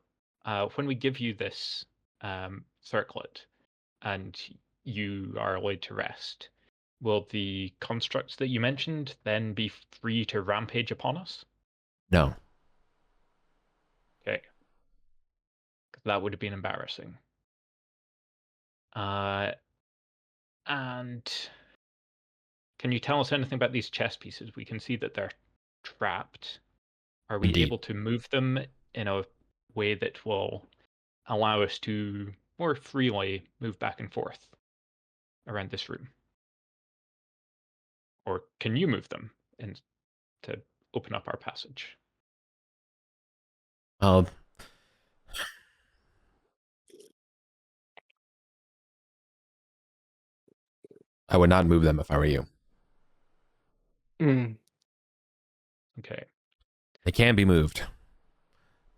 When we give you this circlet, and you are allowed to rest, will the constructs that you mentioned then be free to rampage upon us? No. Okay. That would have been embarrassing. And can you tell us anything about these chess pieces? We can see that they're trapped. Are we Indeed. able to move them in a way that will allow us to more freely move back and forth around this room? Or can you move them to open up our passage? I would not move them if I were you. Mm. Okay. They can be moved,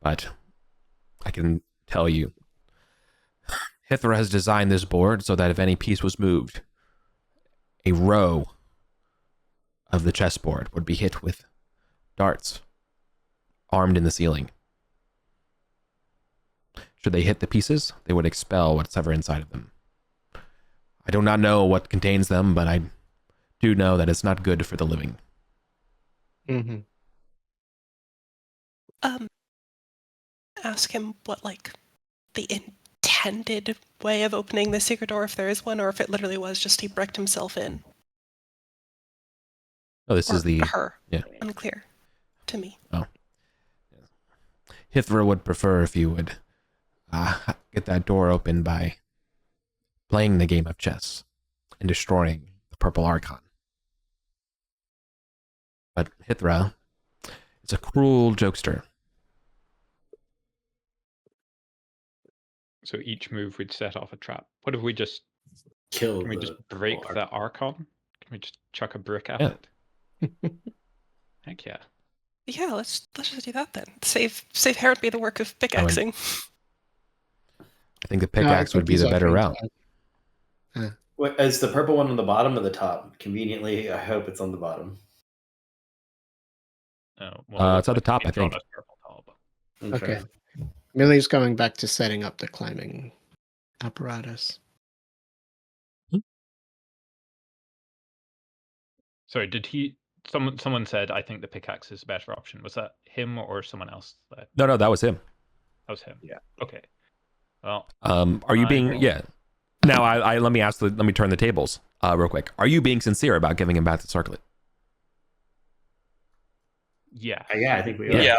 but I can tell you, Hithra has designed this board so that if any piece was moved, a row of the chessboard would be hit with darts armed in the ceiling. Should they hit the pieces, they would expel whatever inside of them. I do not know what contains them, but I do know that it's not good for the living. Mm-hmm. Ask him what, like, the intended way of opening the secret door, if there is one, or if it literally was just he bricked himself in. Oh, this Or is the... her. Yeah. Unclear to me. Oh. Hithra would prefer if you would get that door open by playing the game of chess and destroying the purple archon. But Hithra is a cruel jokester. So each move would set off a trap. What if we just Kill. Can we just break Archon. the Archon? Can we just chuck a brick at Yeah. it? Heck yeah. Yeah, let's just do that then. Save Heronby the work of pickaxing. I think the pickaxe would be the better route. What, is the purple one on the bottom or the top? Conveniently, I hope it's on the bottom. Well, it's at the top, I think. Purple top. Okay. Millie's going back to setting up the climbing apparatus. Sorry, did he? Someone said, I think the pickaxe is a better option. Was that him or someone else? No, that was him. That was him. Yeah. Okay. Well. Are you being? Yeah. Now, let me turn the tables real quick. Are you being sincere about giving him back the circlet? Yeah. Yeah, I think we are. Yeah.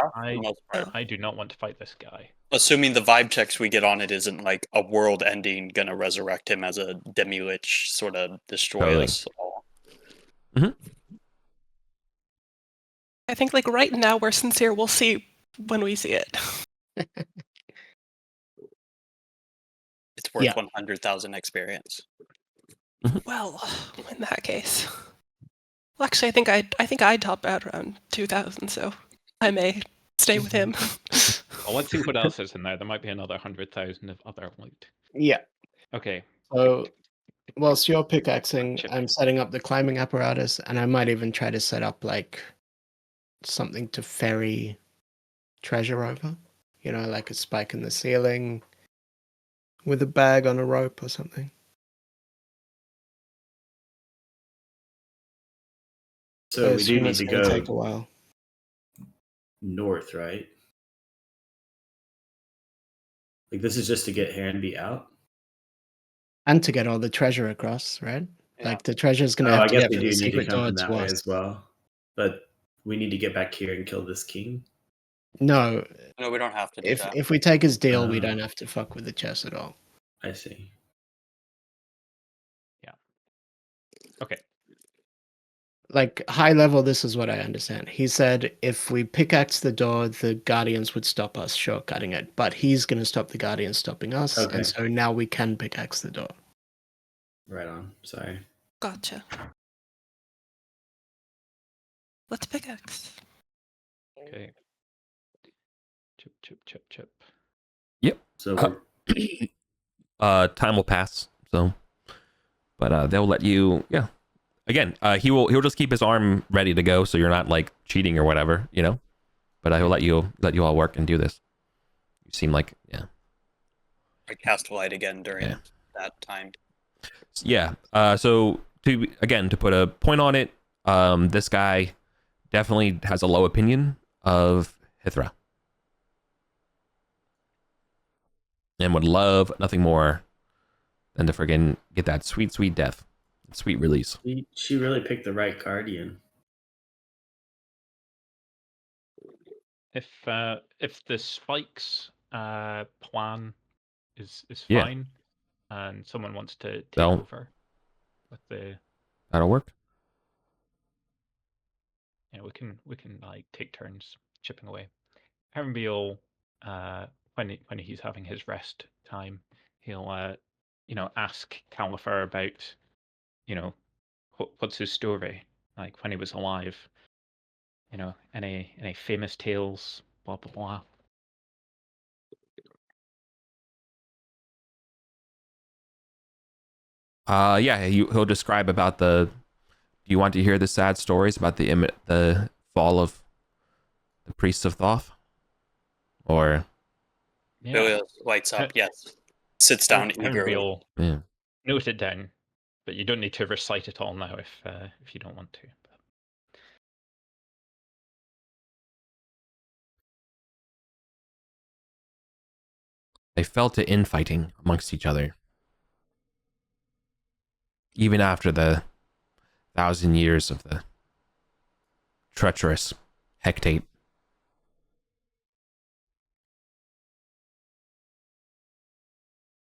I do not want to fight this guy. Assuming the vibe checks we get on it isn't like a world ending, gonna resurrect him as a demi-lich, sort of destroy us all. Mm-hmm. I think, like, right now we're sincere. We'll see when we see it. It's worth Yeah. 100,000 experience. Well, in that case. Well, actually, I think I top out around 2,000, so I may stay with him. Well, let's see what else is in there. There might be another 100,000 of other loot. Yeah. Okay. So, whilst you're pickaxing, I'm setting up the climbing apparatus, and I might even try to set up, like, something to ferry treasure over. You know, like a spike in the ceiling with a bag on a rope or something. So we do need to go take a while. north, right? Like, this is just to get Heronby out? And to get all the treasure across, right? Yeah. Like, the treasure's going to have I to guess get we from do the need to secret come door from that to way us. as well. But we need to get back here and kill this king. No, No, we don't have to do that. if we take his deal, we don't have to fuck with the chest at all. I see. Yeah. Okay. Like, high level, this is what I understand. He said if we pickaxe the door, the guardians would stop us shortcutting it, but he's going to stop the guardians stopping us, Okay. and so now we can pickaxe the door. Right on. Sorry. Gotcha. Let's pickaxe. Okay. Chip, chip, chip, chip. Yep. So Time will pass. So, but they'll let you. Yeah. Again, he'll just keep his arm ready to go, so you're not like cheating or whatever, you know. But he'll let you all work and do this. You seem like I cast light again during Yeah. that time. Yeah. So to put a point on it, this guy definitely has a low opinion of Hithra, and would love nothing more than to friggin' get that sweet, sweet death, sweet release. she really picked the right guardian. If the spikes plan is Yeah. fine, and someone wants to take That'll- over with the, That'll work. we can like take turns chipping away. Herrenby will, when he's having his rest time, he'll ask Califer about, what's his story, like when he was alive. Any famous tales, blah blah blah. Yeah, he'll describe about the. Do you want to hear the sad stories about the fall of the priests of Thoth? Or Yeah. Billy lights up. Yes. Sits down Herrenby eagerly. will yeah. note it down, but you don't need to recite it all now if you don't want to. They fell to infighting amongst each other, even after the 1,000 years of the treacherous Hectate.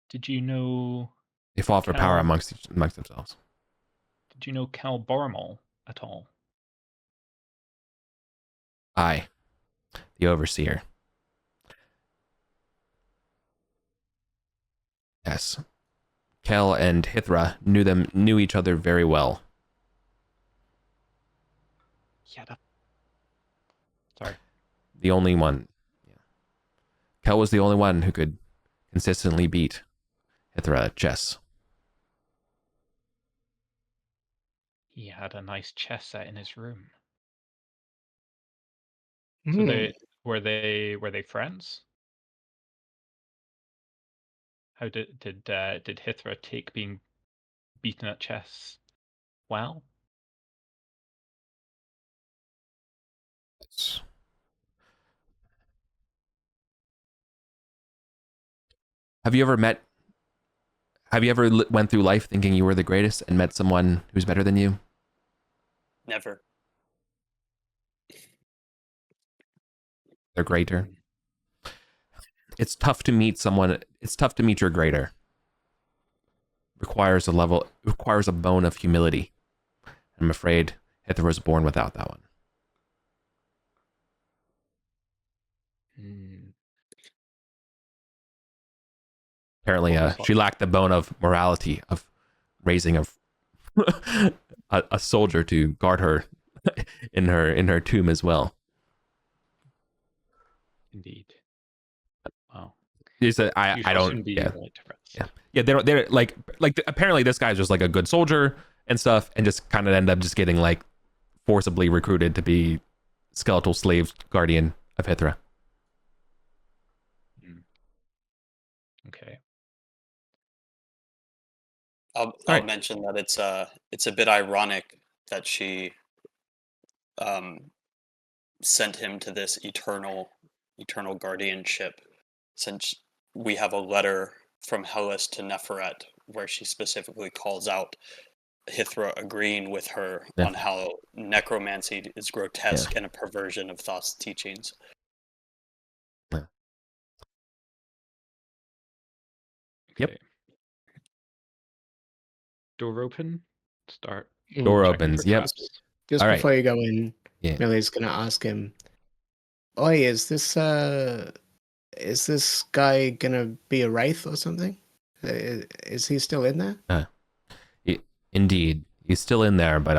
Did you know? They fought for power amongst themselves. Did you know Cal Bormal at all? I, the overseer. Yes. Kel and Hithra knew each other very well. Yeah. Sorry. The only one. Yeah. Kel was the only one who could consistently beat Hithra at chess. He had a nice chess set in his room. Hmm. So were they friends? How did Hithra take being beaten at chess well? Have you ever went through life thinking you were the greatest and met someone who's better than you? Never. They're greater. It's tough to meet your greater. Requires a bone of humility. I'm afraid Hithra was born without that one. Apparently, she lacked the bone of morality of raising a soldier to guard her in her tomb as well. Indeed. Wow. I don't. Be Yeah. really different. Yeah. They're like apparently this guy's just like a good soldier and stuff, and just kind of end up just getting like forcibly recruited to be skeletal slave guardian of Hithra. Okay. I'll right. mention that it's a bit ironic that she sent him to this eternal guardianship, since we have a letter from Hellas to Neferet where she specifically calls out Hithra agreeing with her on how necromancy is grotesque and a perversion of Thoth's teachings. Yeah. Okay. Door open. Start. Door checking opens. for Yep. traps. Just All before right. you go in, Yeah. Millie's gonna ask him, "Oi, is this guy gonna be a wraith or something? Is he still in there?" Indeed. He's still in there, but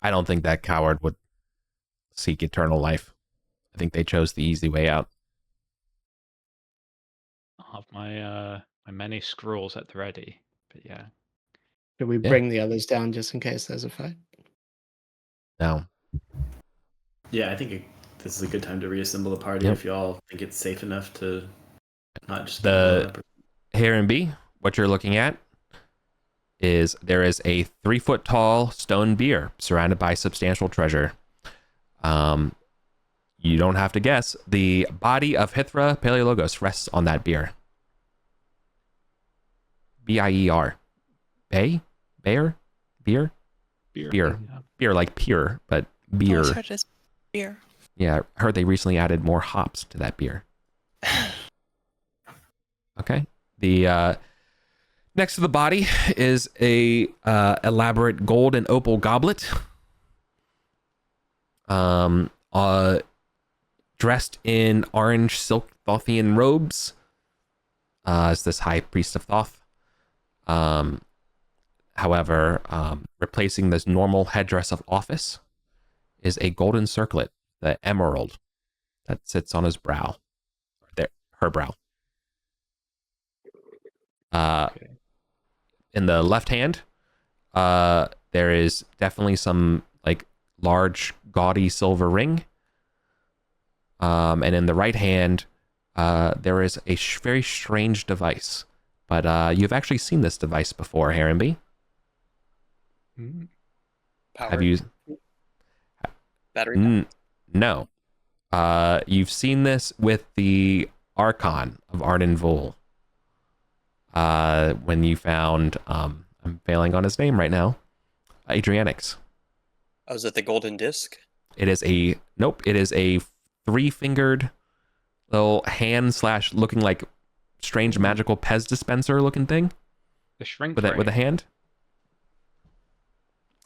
I don't think that coward would seek eternal life. I think they chose the easy way out. I'll have my many scrolls at the ready. But yeah. Should we bring the others down just in case there's a fight? No. Yeah, I think this is a good time to reassemble the party if y'all think it's safe enough to not just Heron B, what you're looking at is there is a 3-foot tall stone bier surrounded by substantial treasure. You don't have to guess. The body of Hithra Paleologos rests on that bier. B-I-E-R. Bay? Bear? Beer? Beer. Beer. Yeah. Beer like pure, but beer. Always heard it as beer. Yeah, I heard they recently added more hops to that beer. Okay. The next to the body is a elaborate gold and opal goblet. Dressed in orange silk Thothian robes, as this high priest of Thoth. However, replacing this normal headdress of office is a golden circlet, the emerald, that sits on his brow, her brow. In the left hand, there is definitely some like large, gaudy silver ring. And in the right hand, there is a very strange device. But you've actually seen this device before, Heronby. Power. Have you? Battery. No. You've seen this with the Archon of Arden Vol. When you found, I'm failing on his name right now, Adrianix. Oh, is it the golden disc? It is a 3-fingered little hand / looking like strange magical Pez dispenser looking thing. The shrink with a hand.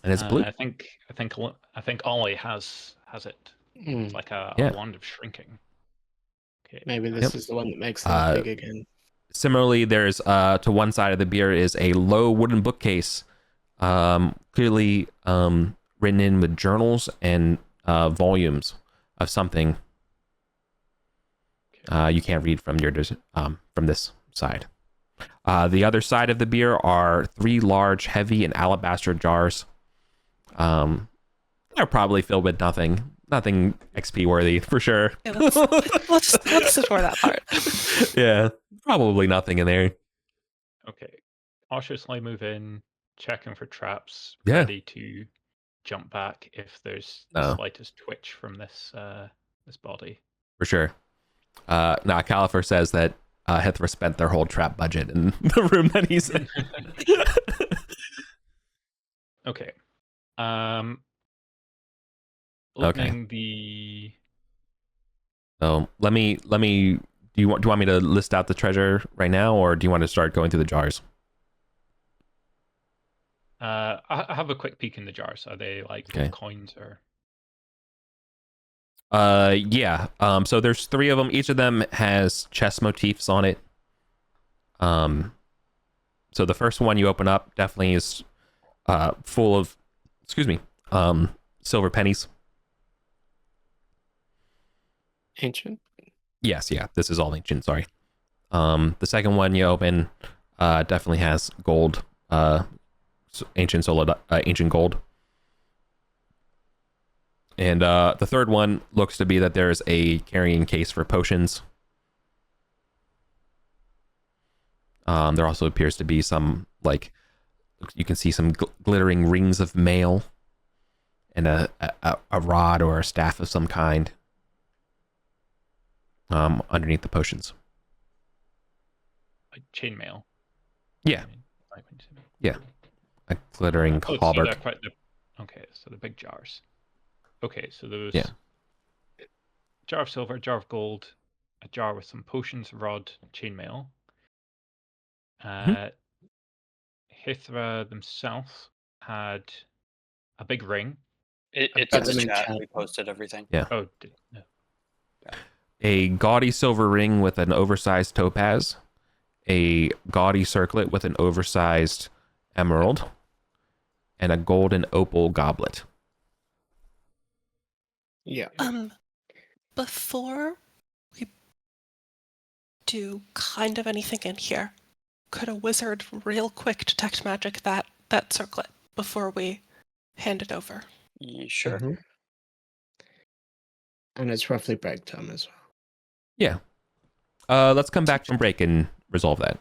And it's blue. I think Ollie has it. It's like a wand of shrinking. Okay. Maybe this is the one that makes them big again. Similarly, there's to one side of the beer is a low wooden bookcase, clearly written in with journals and volumes of something. You can't read from from this side. The other side of the beer are 3 large, heavy, and alabaster jars. They're probably filled with nothing XP worthy for sure. Yeah, let's ignore that part. Yeah, probably nothing in there. Okay. Cautiously move in, checking for traps, Yeah. ready to jump back if there's the slightest twitch from this body. For sure. Califer says that Hithra spent their whole trap budget in the room that he's in. Okay. Opening the. So let me. Do you want me to list out the treasure right now, or do you want to start going through the jars? I have a quick peek in the jars. Are they like coins or? Yeah. So there's 3 of them. Each of them has chess motifs on it. So the first one you open up definitely is full of, silver pennies. Ancient? Yes, yeah. This is all ancient, sorry. The second one you open definitely has gold, ancient gold. And the third one looks to be that there's a carrying case for potions. There also appears to be some, you can see some glittering rings of mail and a rod or a staff of some kind underneath the potions. Like chainmail. Yeah. Yeah. A glittering hauberk. Okay, so the big jars. Okay, so there was a jar of silver, jar of gold, a jar with some potions, rod, chainmail. Hithra themselves had a big ring. It's in the chat. We posted everything. Yeah. Oh, no. A gaudy silver ring with an oversized topaz, a gaudy circlet with an oversized emerald, and a golden opal goblet. Yeah. Before we do kind of anything in here, could a wizard real quick detect magic that circlet before we hand it over? Sure. Mhm. And it's roughly break time as well. Yeah. Let's come back from break and resolve that.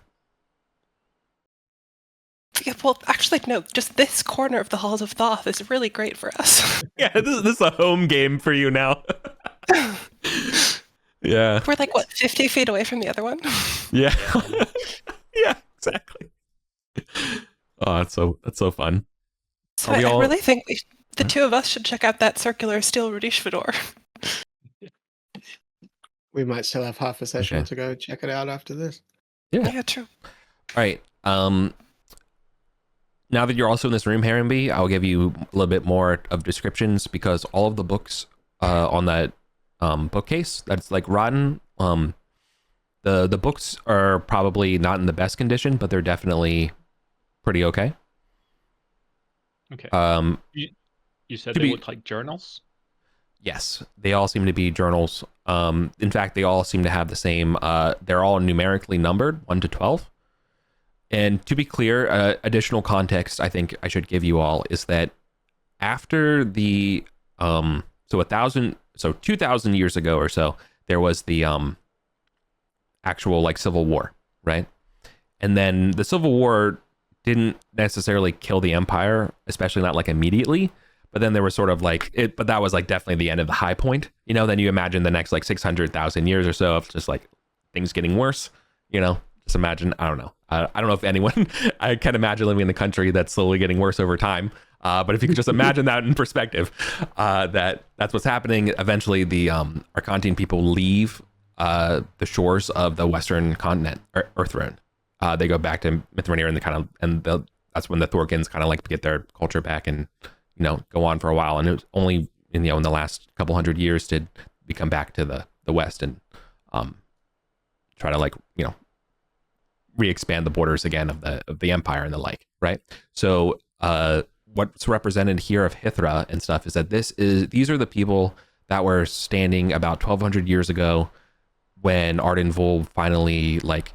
Yeah, well, actually, no. Just this corner of the Halls of Thoth is really great for us. Yeah, this is a home game for you now. Yeah. We're like, what, 50 feet away from the other one? Yeah. Yeah, exactly. Oh, that's so fun. So Are we I all- really think the two of us should check out that circular steel Rudishvador. We might still have half a session Okay. to go check it out after this. Yeah, true. All right. Now that you're also in this room, Herrenby, I'll give you a little bit more of descriptions because all of the books on that bookcase that's like rotten, the books are probably not in the best condition, but they're definitely pretty okay. Okay. Um, You said to they be- look like journals? yes, they all seem to be journals. In fact, they all seem to have the same. They're all numerically numbered, 1 to 12. And to be clear, additional context I think I should give you all is that after the 2,000 years ago or so, there was the actual like civil war, right? And then the civil war didn't necessarily kill the empire, especially not like immediately. But then there was sort of like it, but that was like definitely the end of the high point, you know. Then you imagine the next like 600,000 years or so of just like things getting worse, you know. Just imagine, I don't know. I don't know if anyone, I can't imagine living in a country that's slowly getting worse over time. But if you could just imagine that in perspective, that's what's happening. Eventually, the Arcantine people leave the shores of the Western continent, Earthrune. They go back to Mithrandir that's when the Thorkins kind of like get their culture back and, you know, go on for a while. And it was only, in the last couple hundred years did we come back to the West and try to like, re-expand the borders again of the empire and the like, right? So what's represented here of Hithra and stuff is that these are the people that were standing about 1,200 years ago when Arden Vol finally like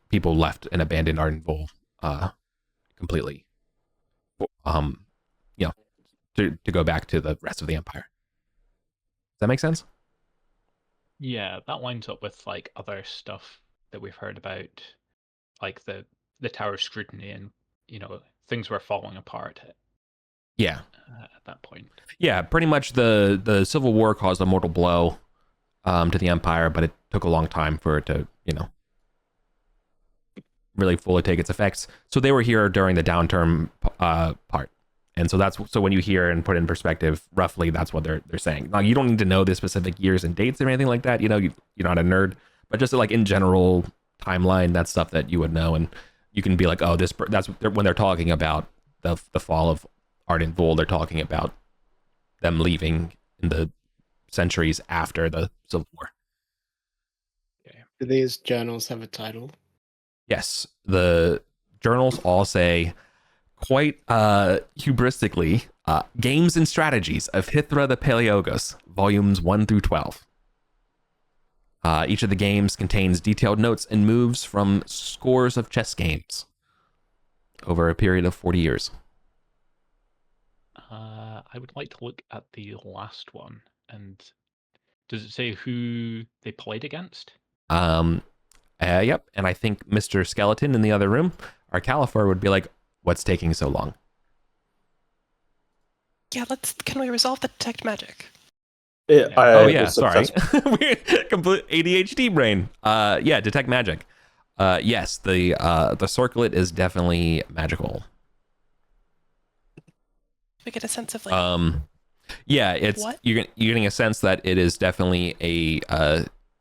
people left and abandoned Arden Vol completely, to go back to the rest of the empire. Does that make sense? Yeah, that lines up with like other stuff that we've heard about, like the Tower of Scrutiny, and things were falling apart Yeah. at that point. Yeah, pretty much the Civil War caused a mortal blow to the Empire, but it took a long time for it to, really fully take its effects. So they were here during the downturn part. And so when you hear and put in perspective, roughly that's what they're saying. Now, you don't need to know the specific years and dates or anything like that. You're not a nerd, but just like in general timeline, that's stuff that you would know. And you can be like, oh, that's when they're talking about the fall of Arden Vol, they're talking about them leaving in the centuries after the Civil War. Do these journals have a title? Yes, the journals all say quite hubristically, Games and Strategies of Hithra the Paleogos, volumes 1 through 12. Each of the games contains detailed notes and moves from scores of chess games over a period of 40 years. I would like to look at the last one. And does it say who they played against? Yep, and I think Mr. Skeleton in the other room, our Caliphar, would be like, what's taking so long? Yeah, can we resolve the detect magic? Sorry. Weird, complete ADHD brain. Yeah, detect magic. Yes, the circlet is definitely magical. We get a sense of like yeah, it's what? you're getting a sense that it is definitely a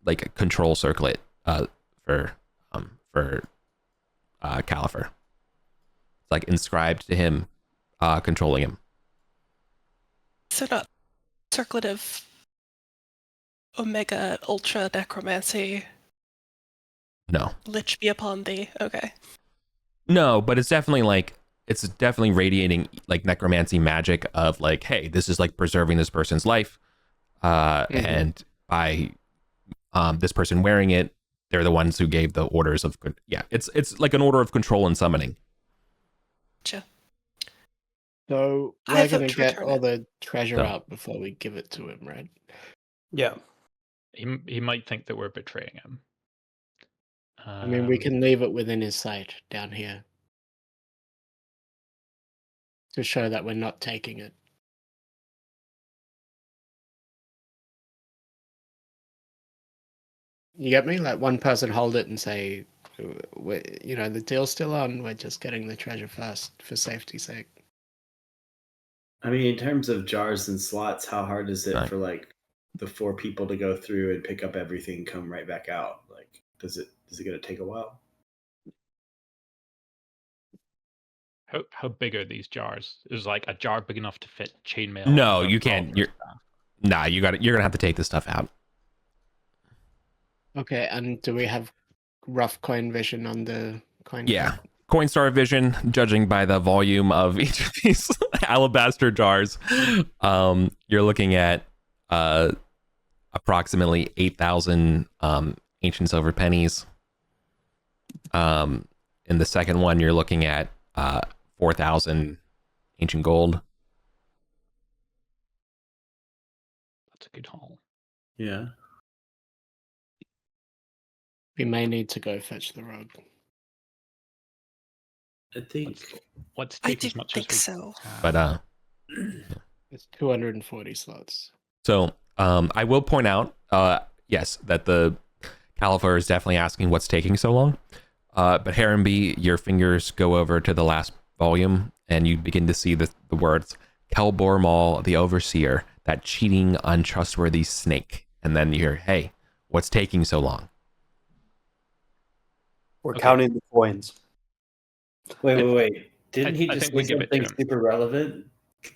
like a control circlet for Caliphar. It's like inscribed to him, controlling him. So not circlet of Omega Ultra Necromancy. No. Lich be upon thee. Okay. No, but it's definitely like it's definitely radiating like necromancy magic of like, hey, this is like preserving this person's life, and by this person wearing it, they're the ones who gave the orders of it's like an order of control and summoning. Gotcha. So I we're vote gonna to get return all it. the treasure So- out before we give it to him, right? Yeah. He might think that we're betraying him. I mean, we can leave it within his sight down here to show that we're not taking it. You get me? Like one person hold it and say, the deal's still on. We're just getting the treasure first for safety's sake. I mean, in terms of jars and slots, how hard is it Right. for like the 4 people to go through and pick up everything, come right back out? Like, is it gonna take a while? How big are these jars? Is like a jar big enough to fit chainmail? No, and you a can't. revolver You're staff? you're gonna have to take this stuff out. Okay, and do we have rough coin vision on the coin? Yeah. flip? Coinstar vision, judging by the volume of each of these alabaster jars, you're looking at approximately 8,000 ancient silver pennies. In the second one, you're looking at 4,000 ancient gold. That's a good haul. Yeah. We may need to go fetch the rogue. I think Let's I take as didn't much think as we so. can. But It's 240 slots. so I will point out, yes, that the Caliphate is definitely asking what's taking so long. But Harenby, your fingers go over to the last volume, and you begin to see the words Kelbor Maul, the Overseer, that cheating, untrustworthy snake. And then you hear, hey, what's taking so long? We're Okay. counting the coins. wait. Didn't he I just think we say give it to something him. super relevant?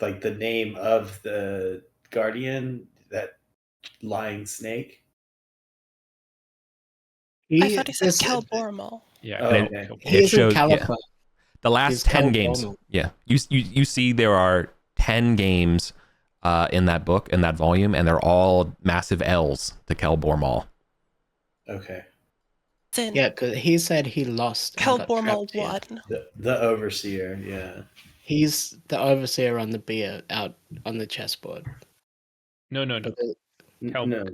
Like the name of the guardian, that lying snake? I thought he said Calbormal. Yeah. Oh, And okay. He It isn't shows- yeah. Caliphate. The last He's 10 Kelbor games. Maul. Yeah. You see there are 10 games in that book, in that volume, and they're all massive L's to Kelbor Maul. Okay. Then Yeah, because he said he lost. and got Calbormal trapped here. won. The overseer, yeah. He's the overseer on the beer out on the chessboard. No. But the- Kel- No.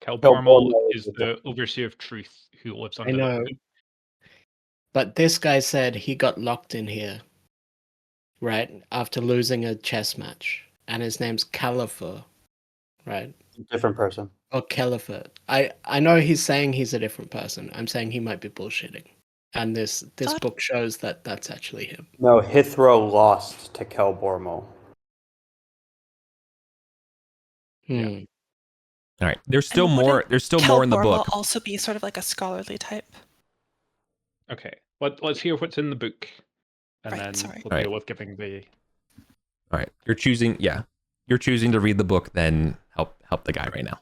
Calbormal is the overseer of truth who lives I under know. the But this guy said he got locked in here, right? After losing a chess match. And his name's Caliphate, right? Different person. Or Caliphate. I know he's saying he's a different person. I'm saying he might be bullshitting. And this What? book shows that that's actually him. No, Hithro lost to Kelbormo. Hmm. All right. There's still And more. wouldn't There's still more in the Calbormal book. also be sort of like a scholarly type. Okay. Let's hear what's in the book. And Right, then sorry. we'll Right. deal with giving the All right. You're choosing to read the book, then help the guy right now.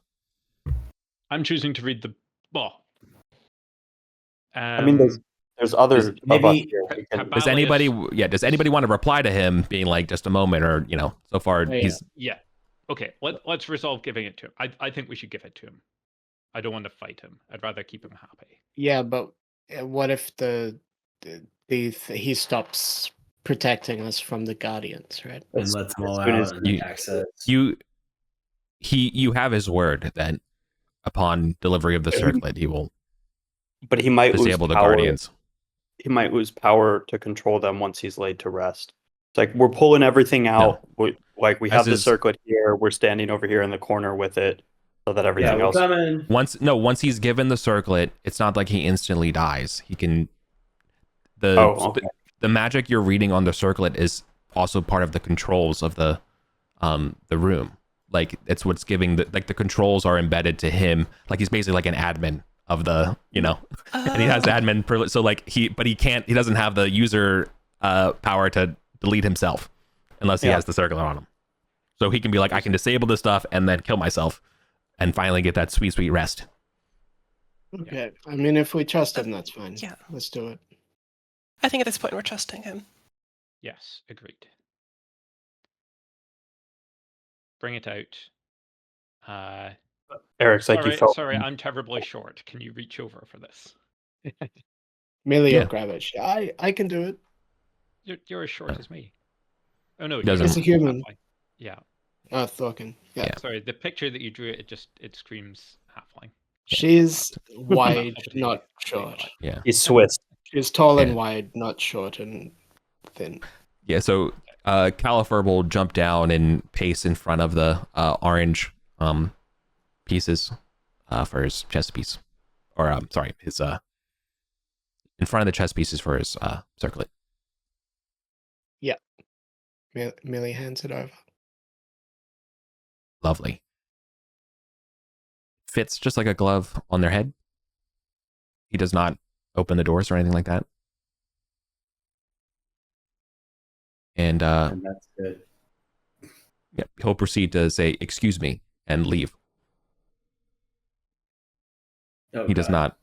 I'm choosing to read the I mean, there's others of us maybe- here. We can- Does anybody want to reply to him being like, just a moment, or so far Yeah. he's Yeah. Okay, let's resolve giving it to him. I think we should give it to him. I don't want to fight him. I'd rather keep him happy. Yeah, but what if he stops protecting us from the Guardians, right? And lets them all as soon out as and you- access. you have his word that upon delivery of the circlet he will But he might lose disable the power. guardians. He might lose power to control them once he's laid to rest. It's like we're pulling everything out. We As have the is- circlet here. We're standing over here in the corner with it, so that everything Yeah, we're else. coming. Once he's given the circlet, it's not like he instantly dies. He can Okay. the magic you're reading on the circlet is also part of the controls of the room. Like it's what's giving the controls are embedded to him. Like he's basically like an admin of the and he has admin privilege. So like he doesn't have the user power to delete himself unless he has the circlet on him. So he can be like, I can disable this stuff and then kill myself and finally get that sweet rest. Okay. I mean, if we trust him, that's fine. Yeah. Let's do it. I think at this point we're trusting him. Yes, agreed. Bring it out. Eric's like, you felt. Sorry, I'm terribly short. Can you reach over for this? Millie Yeah. will grab it. I can do it. You're as short as me. Oh no, Doesn't- It's a human. halfling. Yeah. Oh, Thorkin. Yeah. Yeah. Sorry, the picture that you drew, it screams halfling. She's wide, Obviously, not big short. lad. Yeah. He's Swiss. She's tall Yeah. and wide, not short and thin. Yeah, so Califer will jump down and pace in front of the orange pieces for his chess piece. Or, sorry, his in front of the chess pieces for his circlet. Millie hands it over. Lovely. Fits just like a glove on their head. He does not open the doors or anything like that. And And that's good. yeah, he'll proceed to say, "Excuse me," and leave. Oh, He does God. not.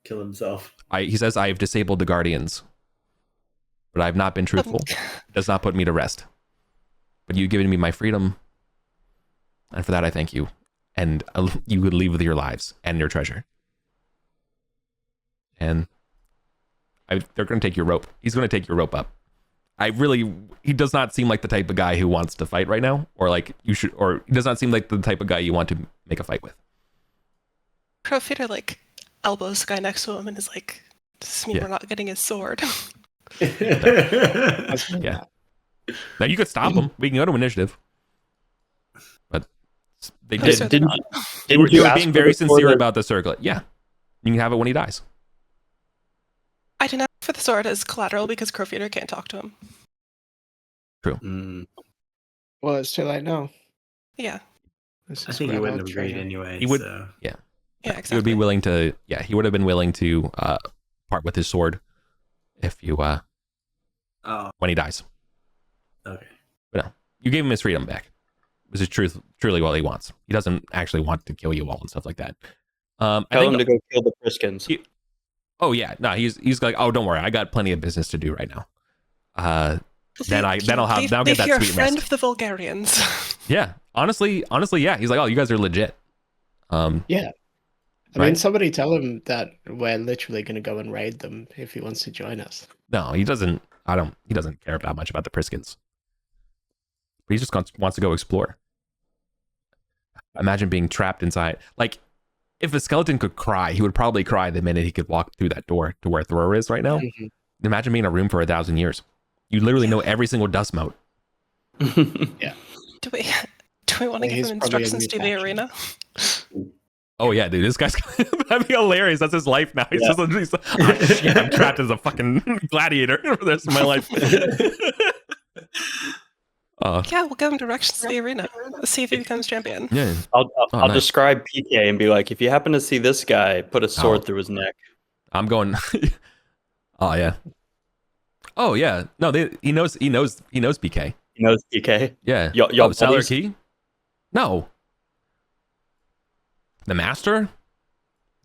Kill himself. He says, "I have disabled the guardians, but I have not been truthful. It does not put me to rest. But you've given me my freedom, and for that I thank you. And you would leave with your lives and your treasure. And they're going to take your rope. He's going to take your rope up. He does not seem like the type of guy who wants to fight right now, or he does not seem like the type of guy you want to make a fight with. Crowfeeder like elbows the guy next to him and is like, "Does this mean Yeah. we're not getting his sword?" Yeah. Now you could stop him. We can go to initiative. But they I'm did. sure Didn't they're not. They were you ask being for very the sword sincere as- about the circlet. Yeah. You can have it when he dies. I didn't ask for the sword as collateral because Crowfeeder can't talk to him. Mm, Well, it's too late now. Yeah, Let's I just think he grab wouldn't our have agreed treasure. anyway. He would- So. yeah, He would exactly. be willing to. Yeah, he would have been willing to part with his sword if you Oh, when he dies. okay. But no, you gave him his freedom back. This is truly what he wants. He doesn't actually want to kill you all and stuff like that. I Tell him think. to go kill the Priskins. Oh yeah, no, he's like, oh, don't worry, I got plenty of business to do right now. Then I'll get that You're a sweet friend rest. of the Vulgarians. Yeah, honestly, yeah. He's like, oh, you guys are legit. Yeah. I Right. mean, somebody tell him that we're literally going to go and raid them if he wants to join us. No, he doesn't. He doesn't care that much about the Priskins. But he just wants to go explore. Imagine being trapped inside. Like, if a skeleton could cry, he would probably cry the minute he could walk through that door to where Thor is right now. Mhm. Imagine being in a room for 1,000 years. You literally know every single dust mote. Do we want to He's give him probably a instructions new to the faction. arena? Oh yeah, dude, this guy's that'd be hilarious. That's his life now. He's Yeah. just oh, shit, I'm trapped as a fucking gladiator for the rest of my life. Yeah, we'll give him directions to the arena. Let's see if he becomes champion. Yeah, I'll nice. describe PK and be like, if you happen to see this guy, put a sword through his neck. I'm going. Oh yeah. Oh yeah. No, he knows BK. He knows PK. Yeah. Y'all Cellar buddies? Key? No. The Master?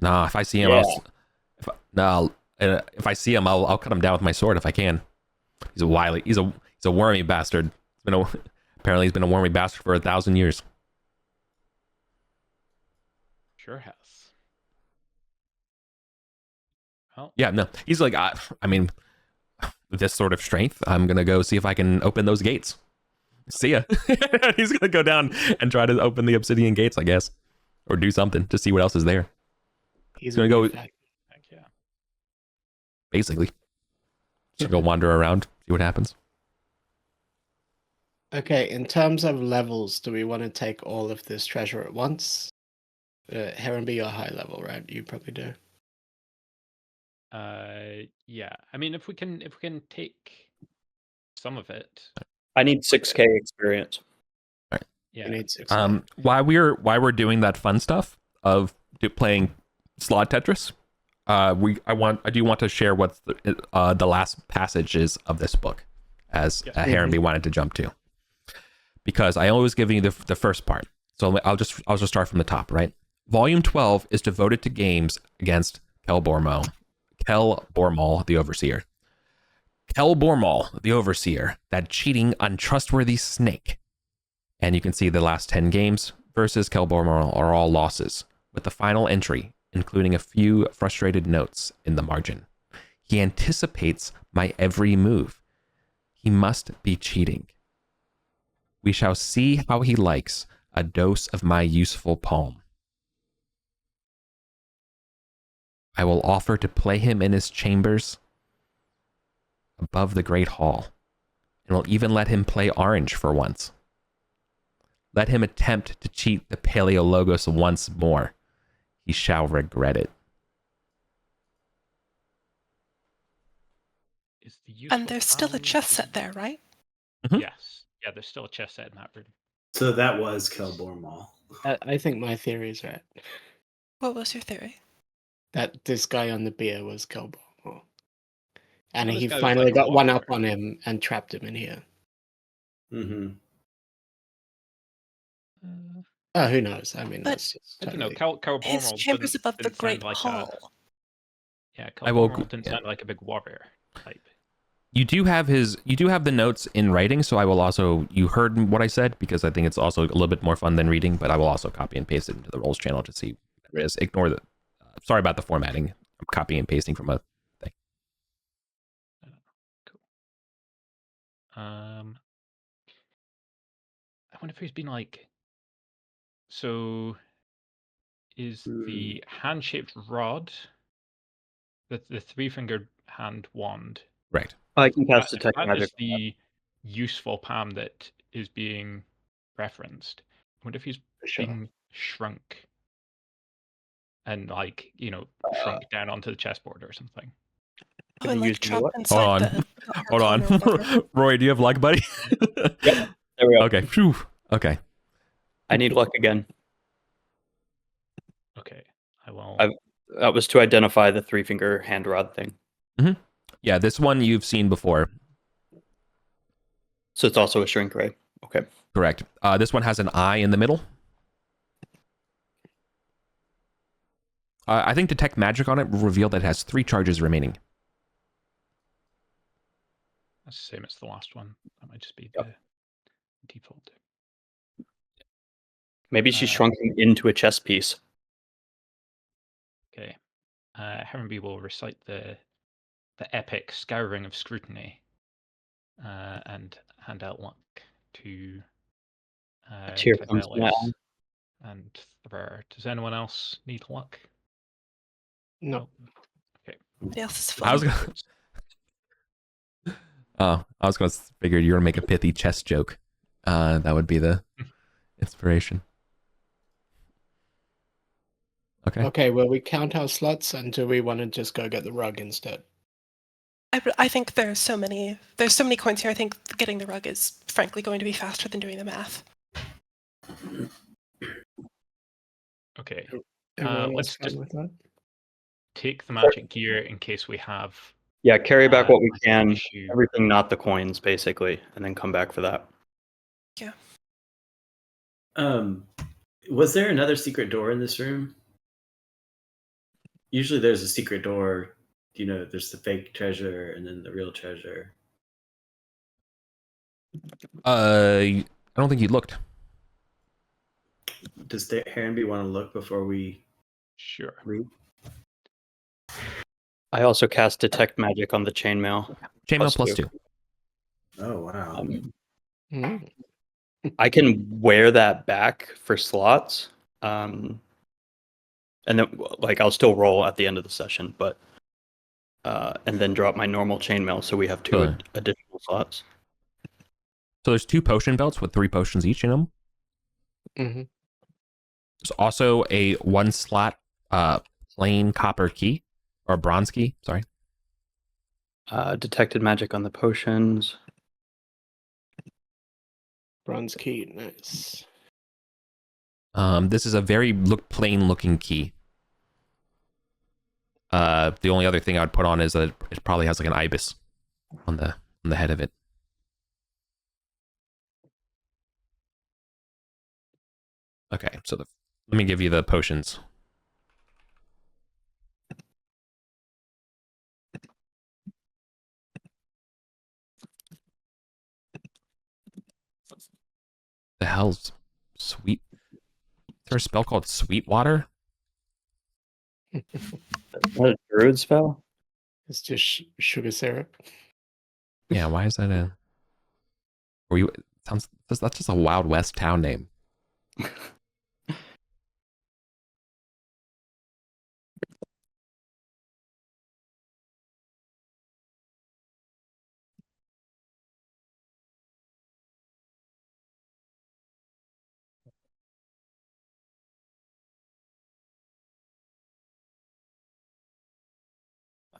No, if I see him, if I see him, I'll cut him down with my sword if I can. He's a wormy bastard. Apparently he's been a wormy bastard for 1,000 years. Sure has. Well, Yeah, no, he's like, I mean, with this sort of strength, I'm gonna go see if I can open those gates. See ya. He's gonna go down and try to open the obsidian gates, I guess, or do something to see what else is there. He's gonna go- heck yeah. Basically, just go wander around, see what happens. Okay, in terms of levels, do we want to take all of this treasure at once? Heron, you're high level, right? You probably do. Yeah. I mean, if we can take some of it, I need 6K experience. yeah. You need 6. While we're doing that fun stuff of playing slot Tetris, I do want to share what the last passage is of this book, as Yes. Heronby wanted to jump to, because I always give you the first part. So I'll just start from the top. Right, Volume 12 is devoted to games against Kel Bormal, the Overseer. Kel Bormal, the Overseer, that cheating, untrustworthy snake. And you can see the last 10 games versus Kel Bormal are all losses, with the final entry, including a few frustrated notes in the margin. He anticipates my every move. He must be cheating. We shall see how he likes a dose of my useful palm. I will offer to play him in his chambers above the great hall, and will even let him play orange for once. Let him attempt to cheat the Paleologos once more. He shall regret it. Is the useful And there's still a palm chess set there, right? Yes. Yeah, there's still a chess set in that room. So that was Kelbor Mall. I think my theory is right. What was your theory? That this guy on the beer was Kelbo. And Well, this he guy was finally like a got one up warrior. on him and trapped him in here. Mm-hmm. Who knows? I mean, But- that's just I don't know. totally... His chamber's above the Great Hall. Yeah, I will- Kel didn't yeah. sound like a big warrior type. You do have the notes in writing, so I will also, you heard what I said, because I think it's also a little bit more fun than reading, but I will also copy and paste it into the Rolls channel to see what there is. Ignore the, sorry about the formatting. I'm copying and pasting from a thing. Cool. I wonder if he's been like, so is the hand-shaped rod, the three-fingered hand wand, Right. I can cast if detect that magic. is the useful palm that is being referenced. I wonder if he's Sure. been shrunk and like, shrunk down onto the chessboard or something. Oh, Could and you like use me trapped what? inside Hold on. the Hold on. cone or whatever. Roy, do you have luck, buddy? There we go. Okay. Phew. Okay. I need luck again. Okay, I will. That was to identify the three-finger hand rod thing. Yeah, this one you've seen before. So it's also a shrink ray. Okay. Correct. This one has an eye in the middle. I think detect magic on it will reveal that it has 3 charges remaining. That's the same as the last one. That might just be the default. Maybe she shrunk him into a chess piece. Okay. Herrenby will recite the epic Scouring of Scrutiny and hand out luck to A tear comes to my Tibelius eye. and Thrur. Does anyone else need luck? No. Okay. What else is I was fun? gonna. I was gonna figure you're gonna make a pithy chess joke. That would be the inspiration. Okay. Okay, well, we count our slots, and do we want to just go get the rug instead? I think there's so many coins here. I think getting the rug is frankly going to be faster than doing the math. Okay. Everyone Let's else fine just with that? take the magic gear in case we have Yeah, carry back what we an can. issue. Everything not the coins, basically, and then come back for that. Yeah. Was there another secret door in this room? Usually there's a secret door, there's the fake treasure and then the real treasure. I don't think you looked. Does Herrenby want to look before we Sure. read? I also cast detect magic on the chainmail. Chainmail plus 2. Oh, wow. Mm. I can wear that back for slots. And then I'll still roll at the end of the session, but and then drop my normal chainmail, so we have 2 Sure. additional slots. So there's 2 potion belts with 3 potions each in them. Mm-hmm. There's also a 1 slot plain copper key or bronze key. Sorry. Detected magic on the potions. Bronze key, nice. This is a very plain looking key. The only other thing I would put on is that it probably has like an ibis on the head of it. Okay, so let me give you the potions. The hell's sweet? Is there a spell called Sweetwater? What a druid spell? It's just sugar syrup. Yeah, why is that a? Were you? Sounds that's just a Wild West town name.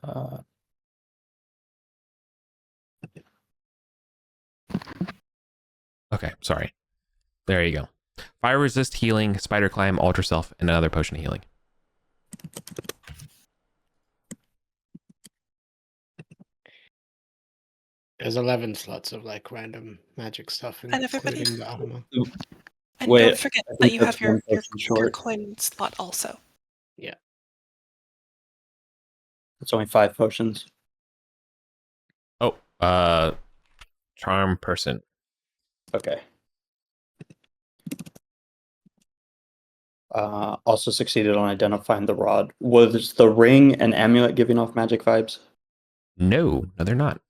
Uh, Okay, sorry. There you go. Fire resist, healing, spider climb, alter self, and another potion of healing. There's 11 slots of like random magic stuff, And everybody- including the armor. And Wait, don't forget I think that you that's have your, one your, potion your short. coin slot also. It's only 5 potions. Oh, charm person. Okay. Also succeeded on identifying the rod. Was the ring and amulet giving off magic vibes? No, they're not.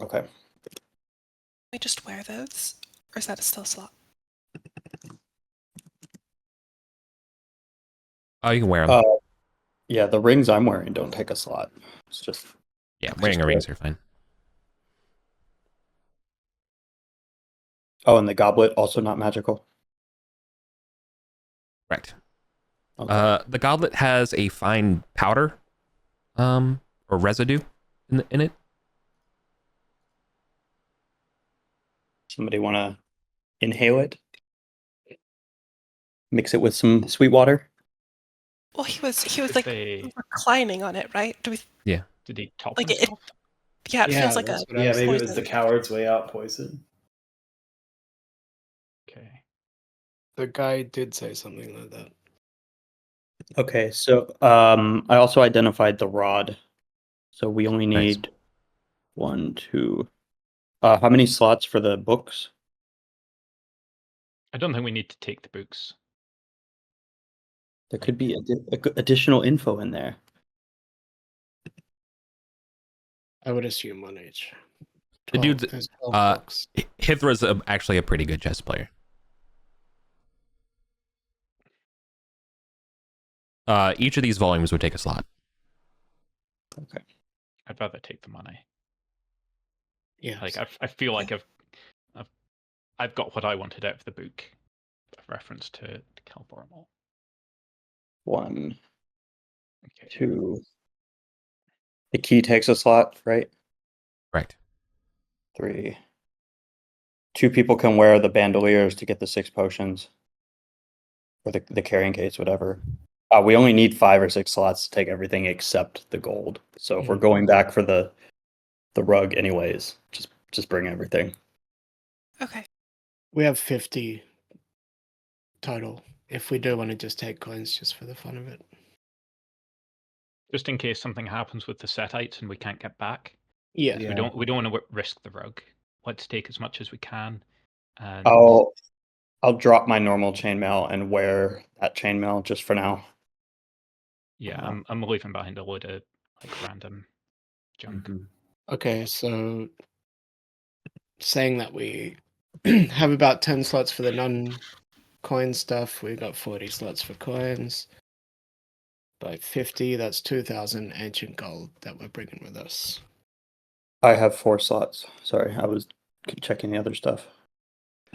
Okay. We just wear those, or is that a still slot? Oh, you can wear them. Yeah, the rings I'm wearing don't take a slot. It's just Yeah, wearing rings are fine. Oh, and the goblet also not magical. Correct. Okay. The goblet has a fine powder, or residue in it. Somebody want to inhale it? Mix it with some sweet water? Well, he was Did like they- reclining on it, right? Do we? Did he top Like it- himself? Yeah, it feels like a that's what I Yeah, was maybe it poison. was the coward's way out poison. Okay. The guy did say something like that. Okay, so I also identified the rod. So we only Nice. need 1, 2. How many slots for the books? I don't think we need to take the books. There could be additional info in there. I would assume one each. The dude's, there's 12 uh, books. Hithra's actually a pretty good chess player. Each of these volumes would take a slot. Okay. I'd rather take the money. Yeah. Like I feel like I've got what I wanted out of the book. A reference to Calbormal. 1, Okay. 2. The key takes a slot, right? Correct. 3. 2 people can wear the bandoliers to get the 6 potions. Or the carrying case, whatever. We only need 5 or 6 slots to take everything except the gold. So if we're going back for the rug anyways, just bring everything. Okay. We have 50 total. If we do want to just take coins just for the fun of it. Just in case something happens with the setites and we can't get back. Yeah. We don't want to risk the rug. Let's take as much as we can. And I'll drop my normal chainmail and wear that chainmail just for now. yeah, I'm leaving behind a load of like random junk. Mhm. Okay, so saying that we have about 10 slots for the non-coin stuff, we've got 40 slots for coins. By 50, that's 2,000 ancient gold that we're bringing with us. I have 4 slots. Sorry, I was checking the other stuff.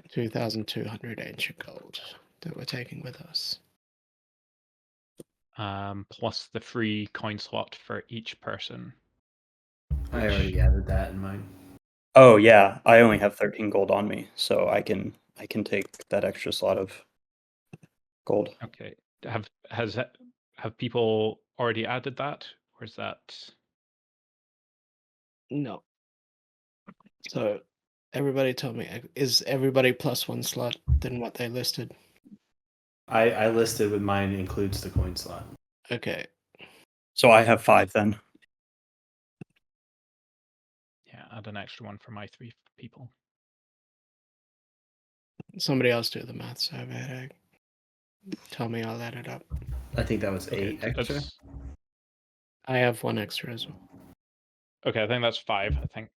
2,200 ancient gold that we're taking with us. Plus the free coin slot for each person. I already added that in mine. Oh yeah, I only have 13 gold on me, so I can take that extra slot of gold. Okay. Have people already added that, or is that? No. So everybody tell me, is everybody plus 1 slot than what they listed? I listed with mine includes the coin slot. Okay. So I have 5 then. Yeah, add an extra one for my 3 people. Somebody else do the maths. I have a headache. Tell me, I'll add it up. I think that was Okay, 8 extra. I have 1 extra as well. Okay, I think that's 5. I think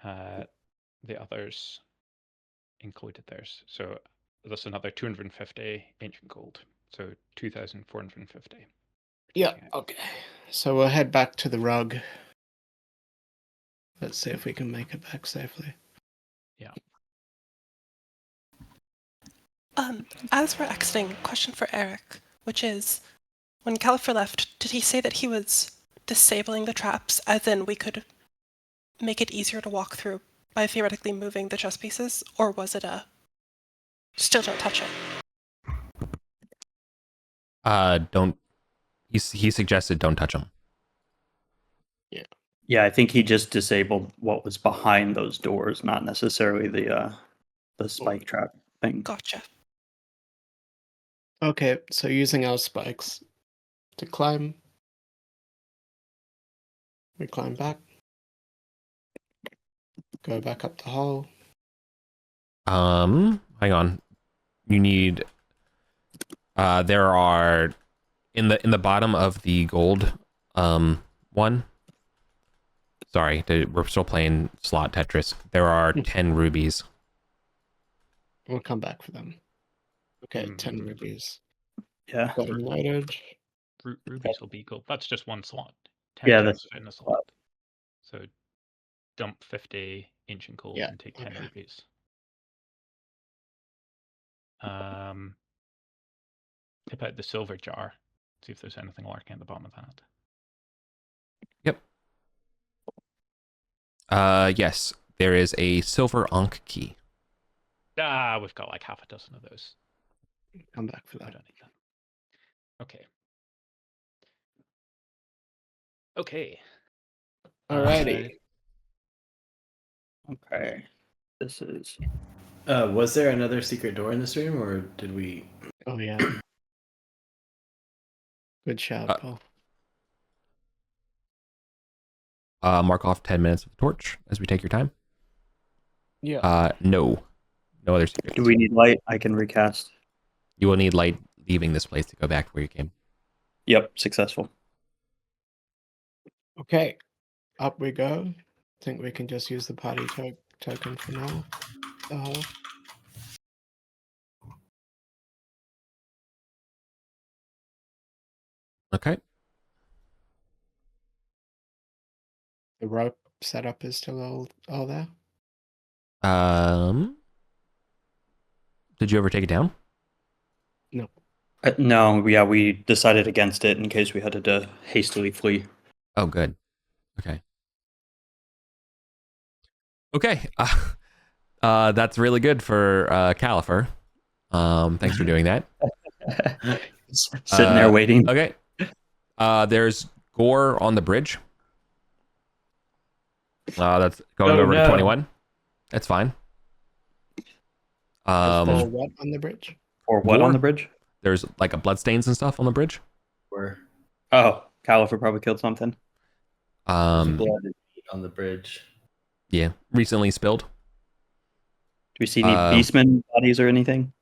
the others included theirs. So that's another 250 ancient gold. So 2,450. Yeah, Okay. okay. So we'll head back to the rug. Let's see if we can make it back safely. Yeah. As we're exiting, question for Eric, which is, when Califer left, did he say that he was disabling the traps, as in we could make it easier to walk through by theoretically moving the chess pieces, or was it a still don't touch it? Don't. He suggested don't touch them. Yeah, I think he just disabled what was behind those doors, not necessarily the spike trap thing. Gotcha. Okay, so using our spikes to climb. We climb back. Go back up the hole. Hang on. You need. There are in the bottom of the gold one. Sorry, we're still playing slot Tetris. There are 10 rubies. We'll come back for them. Okay, 10 rubies. Yeah. Got them loaded. Rubies will be gold. That's just one slot. 10 Yeah, chips that's fit in a slot. So dump 50 ancient gold Yeah, and take 10 okay. rubies. Tip out the silver jar. See if there's anything lurking at the bottom of that. Yep. Yes, there is a silver Ankh key. We've got like half a dozen of those. Come back for I that. don't need that. Okay. Okay. Alrighty. Okay. This is. Was there another secret door in this room, or did we? Oh yeah. Good shout, Paul. Mark off 10 minutes of the torch as we take your time. Yeah. No other secrets. Do we need light? I can recast. You will need light leaving this place to go back to where you came. Yep, successful. Okay. Up we go. Think we can just use the party token for now. Okay. The rope setup is still all there. Did you ever take it down? No. No, yeah, we decided against it in case we had to hastily flee. Oh, good. Okay. Okay. That's really good for Califer. Thanks for doing that. Sitting there waiting. Okay. There's gore on the bridge. That's going over to 21. That's fine. Or what on the bridge? Or what Gore? on the bridge? There's like a bloodstains and stuff on the bridge. Where? Oh, Califer probably killed something. There's blood on the bridge. Yeah, recently spilled. Do we see any beastmen bodies or anything?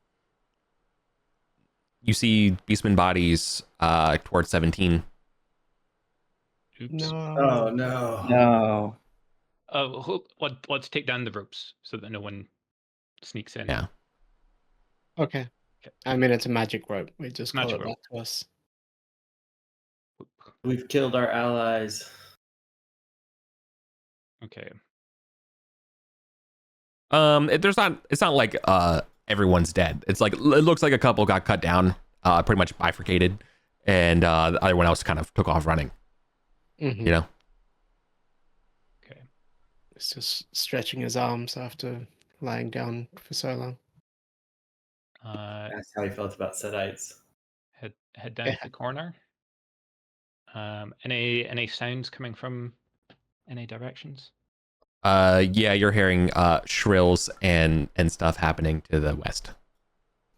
You see beastmen bodies towards 17. Oops. No. Oh no. No. Let's take down the ropes so that no one sneaks in. Yeah. Okay. I mean, it's a magic rope. We just call Magic it rope. back to us. We've killed our allies. Okay. It's not like everyone's dead. It's like it looks like a couple got cut down, pretty much bifurcated, and the other one else kind of took off running. Mm-hmm. You know. Okay. It's just stretching his arms after lying down for so long. That's how he felt about Setites. Head down to the corner. Any sounds coming from any directions? Yeah, you're hearing shrills and stuff happening to the west.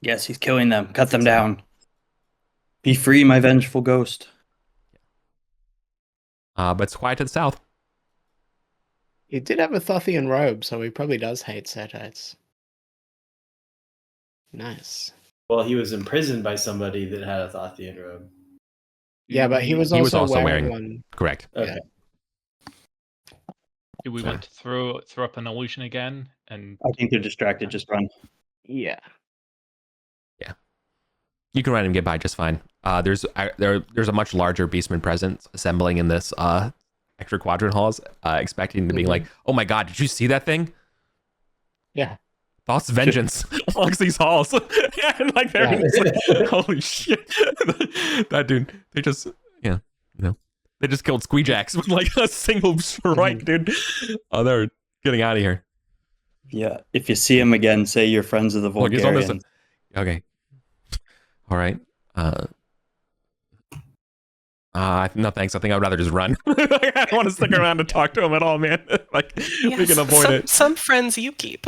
Yes, he's killing them. Cut them down. Be free, my vengeful ghost. But it's quiet to the south. He did have a Thothian robe, so he probably does hate Setites. Nice. Well, he was imprisoned by somebody that had a Thothian robe. Yeah, but he was also wearing one. Correct. Okay. Do we want to throw up an illusion again? And I think they're distracted. Just run. Yeah. You can run and get by just fine. There's a much larger beastman presence assembling in this extra quadrant halls, expecting to be like, oh my god, did you see that thing? Yeah. Thoughts vengeance amongst these halls. And like they're like, holy shit. That dude, they just they just killed Squeejax with like a single strike, dude. Oh, they're getting out of here. Yeah. If you see him again, say you're friends of the Look, he's on this. Vulgarians. Okay. All right. No thanks. I think I'd rather just run. I don't want to stick around to talk to him at all, man. Like we can avoid it. Some friends you keep.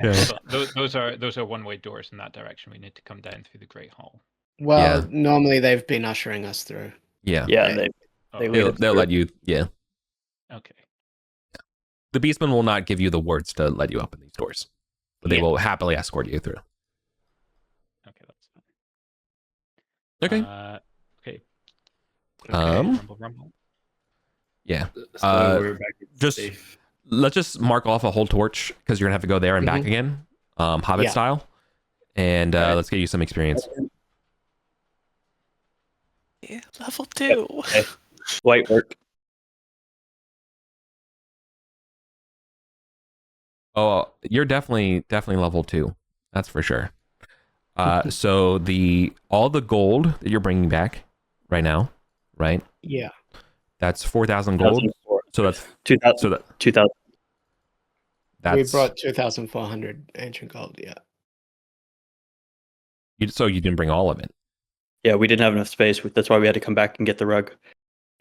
Yeah. Those are one-way doors in that direction. We need to come down through the Great Hall. Well, normally they've been ushering us through. Yeah. Yeah, They'll let you. Yeah. Okay. The Beastmen will not give you the words to let you open these doors, but they will happily escort you through. Okay, that's fine. Okay. Okay. Rumble. Yeah. So we're back just safe. let's just mark off a whole torch because you're gonna have to go there and back again, Hobbit style, and let's get you some experience. Level 2. Okay. Light work. Oh, you're definitely level 2. That's for sure. So all the gold that you're bringing back right now, right? Yeah. That's 4,000 gold. So that's 2,000. so that 2,000. We brought 2,400 ancient gold. Yeah. So you didn't bring all of it. Yeah, we didn't have enough space. That's why we had to come back and get the rug.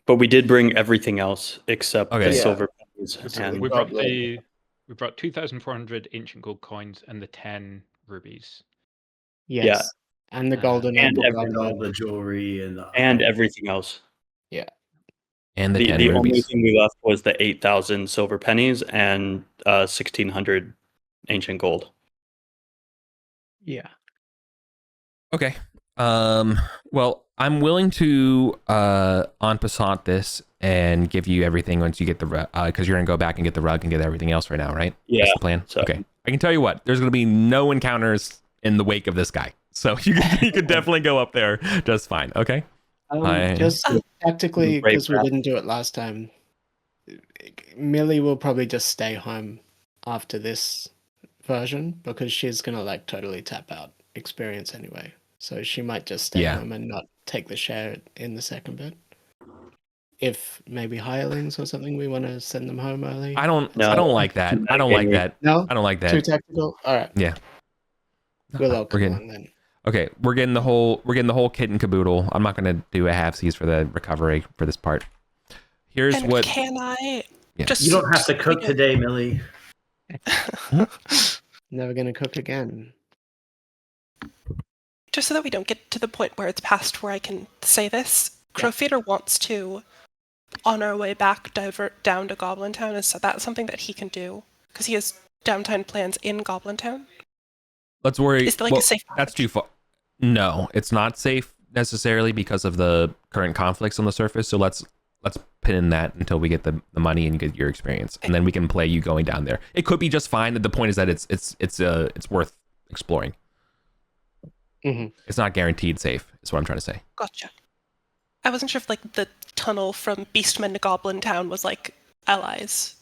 But we did bring everything else except the silver pennies. And We brought 2,400 ancient gold coins and the 10 rubies. Yes. Yeah. And the golden And apple all the jewelry and everything else. Yeah. And the 10 the only rubies. thing we left was the 8,000 silver pennies and 1,600 ancient gold. Yeah. Okay. Well, I'm willing to en passant this and give you everything once you get the rug, because you're gonna go back and get the rug and get everything else right now, right? Yeah. That's the plan. So. Okay. I can tell you what. There's gonna be no encounters in the wake of this guy, so you could definitely go up there just fine. Okay. Just tactically, Great because we wrap. didn't do it last time, Millie will probably just stay home after this version because she's gonna like totally tap out experience anyway. So she might just stay home and not take the share in the second bit. If maybe hirelings or something, we want to send them home early. I don't like that. I don't like that. No, I don't like that. Too tactical. All right. Yeah. We'll all come on then. Okay, we're getting the whole kit and caboodle. I'm not gonna do a halfsies for the recovery for this part. Here's and what. Can I just? You don't have to cook today, Millie. Never gonna cook again. Just so that we don't get to the point where it's past where I can say this, Crowfeeder wants to, on our way back, divert down to Goblin Town. Is that something that he can do? Because he has downtime plans in Goblin Town. Let's worry. Is there a safe? That's too far. No, it's not safe necessarily because of the current conflicts on the surface. So let's pin in that until we get the money and get your experience, and then we can play you going down there. It could be just fine. The point is that it's worth exploring. Mm-hmm. It's not guaranteed safe. Is what I'm trying to say. Gotcha. I wasn't sure if like the tunnel from Beastmen to Goblin Town was like allies.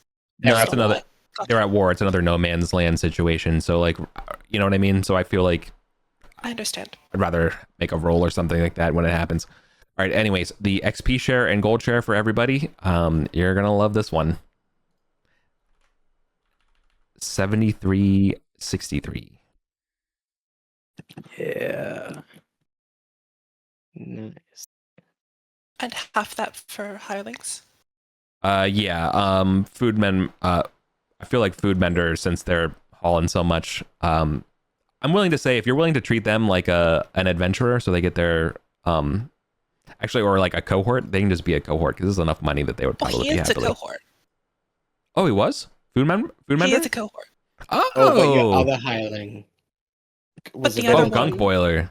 No, that's another. Gotcha. They're at war. It's another no man's land situation. So like, you know what I mean? So I feel like I understand. I'd rather make a roll or something like that when it happens. All right. Anyways, the XP share and gold share for everybody. You're gonna love this one. 73.63. Yeah. Nice. And half that for hirelings. Food men. I feel like food vendors, since they're hauling so much. I'm willing to say if you're willing to treat them like an adventurer, so they get their actually, or like a cohort, they can just be a cohort because there's enough money that they would probably he is happily. A cohort. Oh, he was food member. He is a cohort. Oh, but your other hireling. was a the bit other Oh, of Gunk one- Boiler.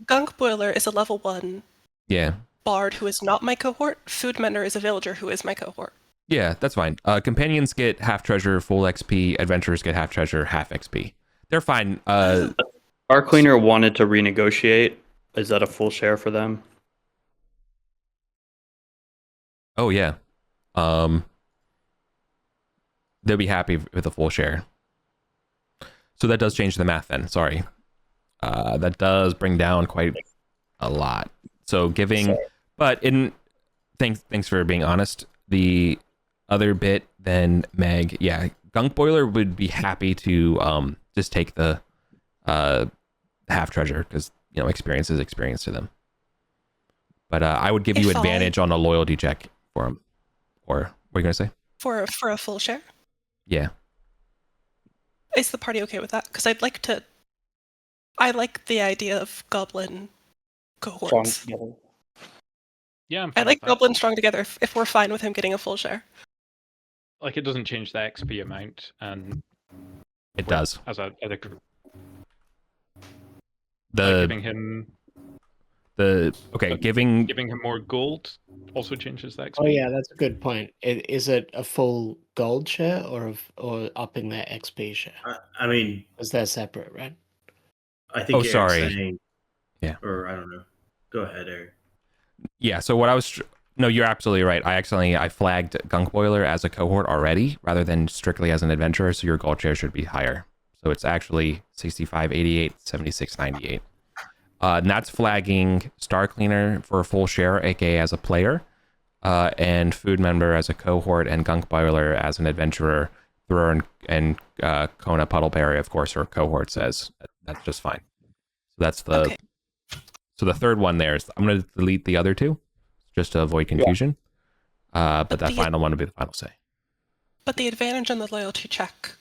Gunk Boiler is a level 1 Yeah. bard who is not my cohort. Food Mender is a villager who is my cohort. Yeah, that's fine. Companions get half treasure, full XP. Adventurers get half treasure, half XP. They're fine. Our cleaner wanted to renegotiate. Is that a full share for them? Oh yeah. They'll be happy with a full share. So that does change the math then. Sorry. That does bring down quite a lot. So giving, Sorry. but thanks for being honest. The other bit then Meg, yeah, Gunk Boiler would be happy to just take the half treasure because experience is experience to them. But I would give you If advantage on a loyalty check for them. Or what are you gonna say? For a full share? Yeah. Is the party okay with that? Because I like the idea of goblin cohorts. Yeah, I'm I fine like with that. goblin strong together if we're fine with him getting a full share. Like, it doesn't change the XP amount, and It does. as a group, The giving giving him more gold also changes the XP. Oh yeah, that's a good point. Is it a full gold share or upping their XP share? I mean, Because they're separate, right? I think Oh, Eric's sorry. saying, Yeah. or I don't know. Go ahead, Eric. Yeah, so what I was no, you're absolutely right. I flagged Gunk Boiler as a cohort already rather than strictly as an adventurer, so your gold share should be higher. So it's actually 65, 88, 76, 98. And that's flagging Star Cleaner for a full share, aka as a player, and Food Member as a cohort, and Gunk Boiler as an adventurer. Thrower and Kona Puddleberry, of course, are cohorts as that's just fine. So that's the Okay. so the third one there is I'm going to delete the other two just to avoid confusion. But that final one will be the final say. But the advantage on the loyalty check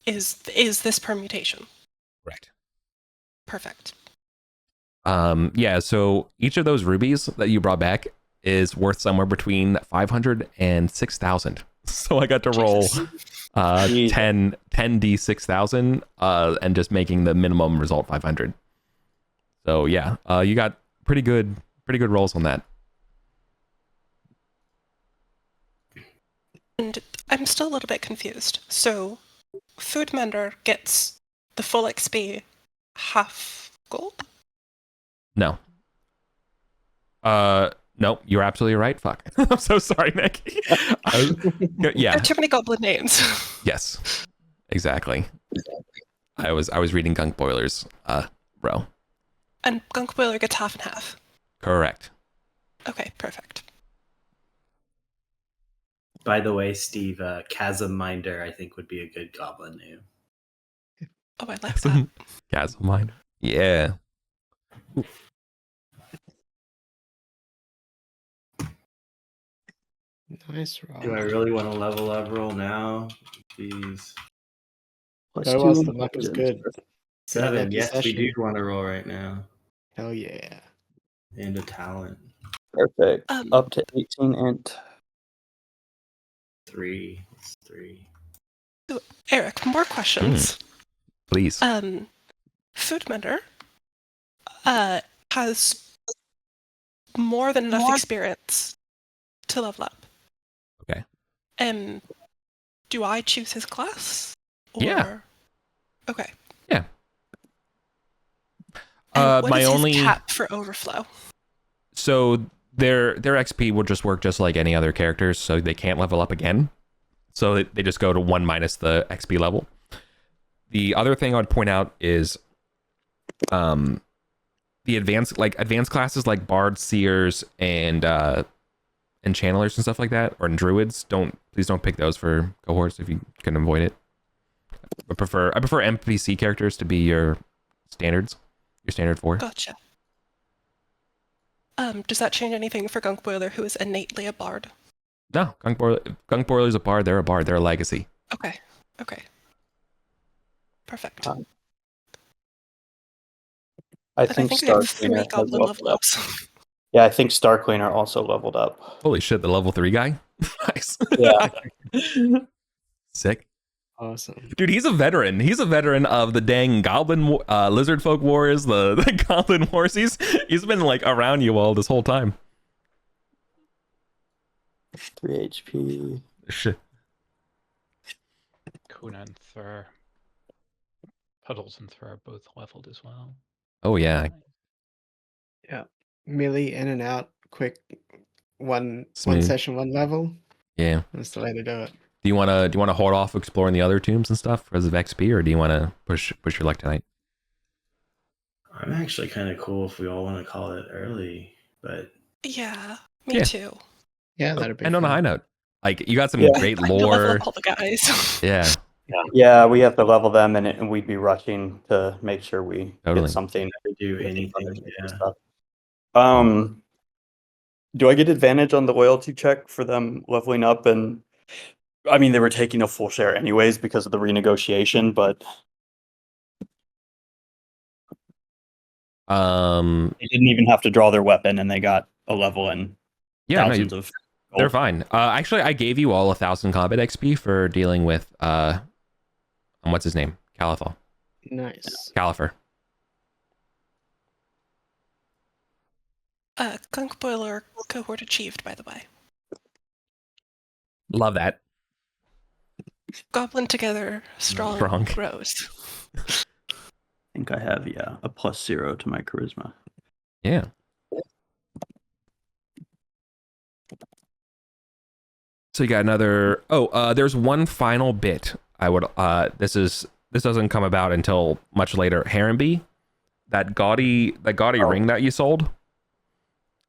is this permutation. Correct. Perfect. Yeah, so each of those rubies that you brought back is worth somewhere between 500 and 6,000. So I got to roll Jesus. 10d 6,000 and just making the minimum result 500. So yeah, you got pretty good rolls on that. And I'm still a little bit confused. So, Food Mender gets the full XP half gold? No. No, you're absolutely right. Fuck. I'm so sorry, Nick. There Yeah. are too many goblin names. Yes. Exactly. I was reading Gunk Boilers, bro. And Gunk Boiler gets half and half. Correct. Okay, perfect. By the way, Steve, Chasm Minder, I think would be a good goblin name. Oh, I like that. Chasm Mine. Yeah. Nice roll. Do I really want to level up roll now? Jeez. Go whilst the luck is good. 7. Lucky Yes, we session. do want to roll right now. Hell yeah. And a talent. Perfect. Um, Up to 18 int. 3. It's 3. Eric, more questions. Please. Food Mender has more than enough experience to level up. Okay. Do I choose his class? Or... Yeah. Okay. Yeah. And what My is only his cap for overflow? so their XP will just work just like any other characters, so they can't level up again. So they just go to 1 minus the XP level. The other thing I'd point out is the advanced classes like bards, seers, and channelers and stuff like that, or druids. Please don't pick those for cohorts if you can avoid it. I prefer NPC characters to be your standard 4. Gotcha. Does that change anything for Gunk Boiler, who is innately a bard? No, Gunk Boiler's a bard. They're a bard. They're a legacy. Okay. Perfect. I And I think think we Star have Cleaner 3 has goblin leveled level up. ups. Yeah, I think Star Cleaner also leveled up. Holy shit, the level 3 guy. Nice. Yeah. Sick. Awesome. Dude, he's a veteran. He's a veteran of the dang goblin lizard folk wars, the goblin wars. He's been like around you all this whole time. 3 HP. Shit. Kuna and Thur. Puddles and Thur are both leveled as well. Oh yeah. Yeah. Melee in and out, quick. One Smooth. session, one level. Yeah. That's the way to do it. Do you wanna hold off exploring the other tombs and stuff because of XP, or do you wanna push your luck tonight? I'm actually kind of cool if we all want to call it early, but Yeah, me Yeah. too. Yeah, that'd be And on a fun. high note, like you got some Yeah. great I can level lore. up all the guys. Yeah, Yeah, we have to level them, and we'd be rushing to make sure we Totally. get something. we do with anything. other Yeah. stuff. Do I get advantage on the loyalty check for them leveling up? And I mean, they were taking a full share anyways because of the renegotiation, but they didn't even have to draw their weapon, and they got a level and yeah, no, thousands of. they're gold. fine. Actually, I gave you all 1,000 combat XP for dealing with what's his name, Caliphal, Nice. Califer. Gunk Boiler cohort achieved, by the way. Love that. Goblin together, strong, Strong. grows. I think I have a +0 to my charisma. Yeah. So you got another. Oh, there's one final bit. I would. This doesn't come about until much later. Harrenby, that gaudy ring that you sold.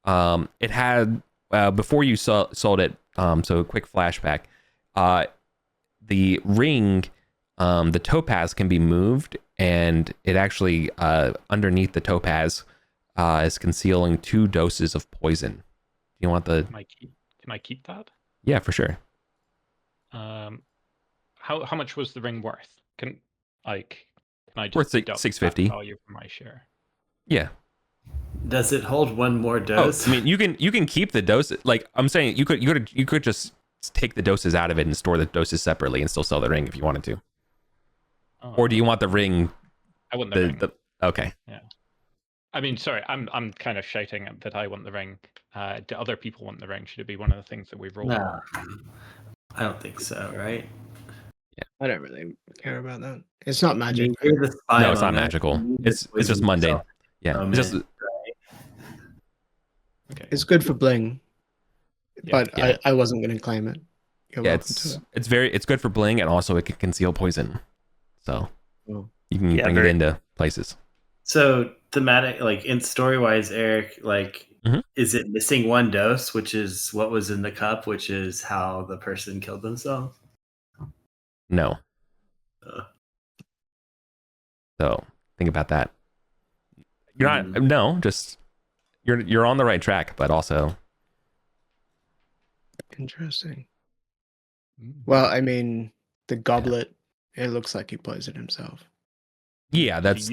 It had before you sold it. So a quick flashback. The ring, the topaz can be moved, and it actually underneath the topaz is concealing 2 doses of poison. Do you want the? Can I keep that? Yeah, for sure. How much was the ring worth? Can I just Worth deduct that $650. value from my share? Yeah. Does it hold one more Oh, dose? I mean, you can keep the dose. Like I'm saying, you could just take the doses out of it and store the doses separately and still sell the ring if you wanted to. Or do you want the ring? I want the ring. Okay. Yeah. I mean, sorry, I'm kind of shouting that I want the ring. Do other people want the ring? Should it be one of the things that we roll? No, I don't think so. Right? I don't really care about that. It's not magic. You're the spy No, it's not on it. magical. You It's poison just mundane. yourself. Yeah. Oh, It's just man. Okay. It's good for bling, but yeah. I wasn't going to claim it. You're yeah. welcome to it. It's good for bling, and also it can conceal poison. So Oh. you can bring it into places. So thematic, like in story wise, Eric, like Mhm. is it missing one dose, which is what was in the cup, which is how the person killed themselves? No. Uh. So think about that. You're not. No, just you're on the right track, but also. Interesting. Mm. Well, I mean, the goblet, it looks like he poisoned himself. Yeah, that's.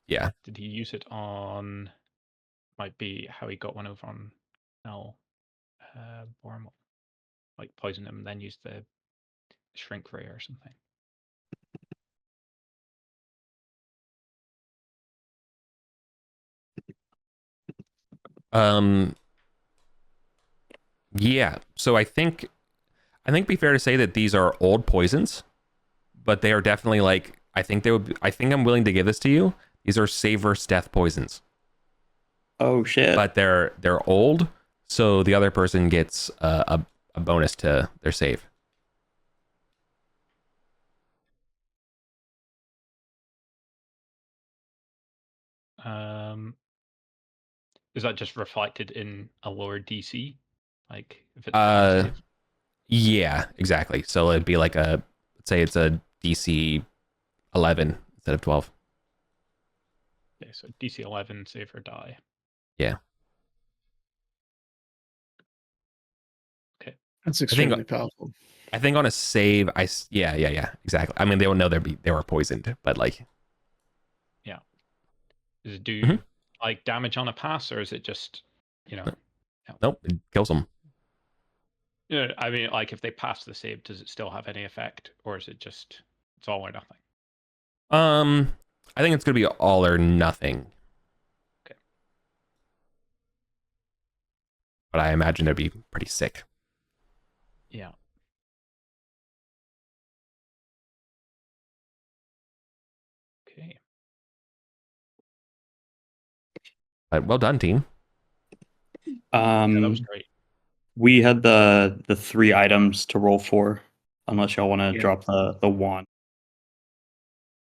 Yeah. Did he use it on? Might be how he got one over on L. Bormel. Like poison him and then use the shrink ray or something. Yeah. So I think it'd be fair to say that these are old poisons, but they are definitely like I think I'm willing to give this to you. These are save versus death poisons. Oh shit! But they're old, so the other person gets a bonus to their save. Is that just reflected in a lower DC? Like if it's yeah, exactly. So it'd be like let's say it's a DC 11 instead of 12. Okay, so DC 11 save or die. Yeah. Okay. That's extremely powerful. I think on a save, yeah, exactly. I mean, they will know they were poisoned, but like. Yeah. Does it do like damage on a pass, or is it just, Nope, it kills them. I mean, like if they pass the save, does it still have any effect, or is it just It's all or nothing. I think it's gonna be all or nothing. Okay. But I imagine it'd be pretty sick. Yeah. Okay. Well done, team. Yeah, that was great. We had the 3 items to roll for, unless y'all want to Yeah. drop the wand.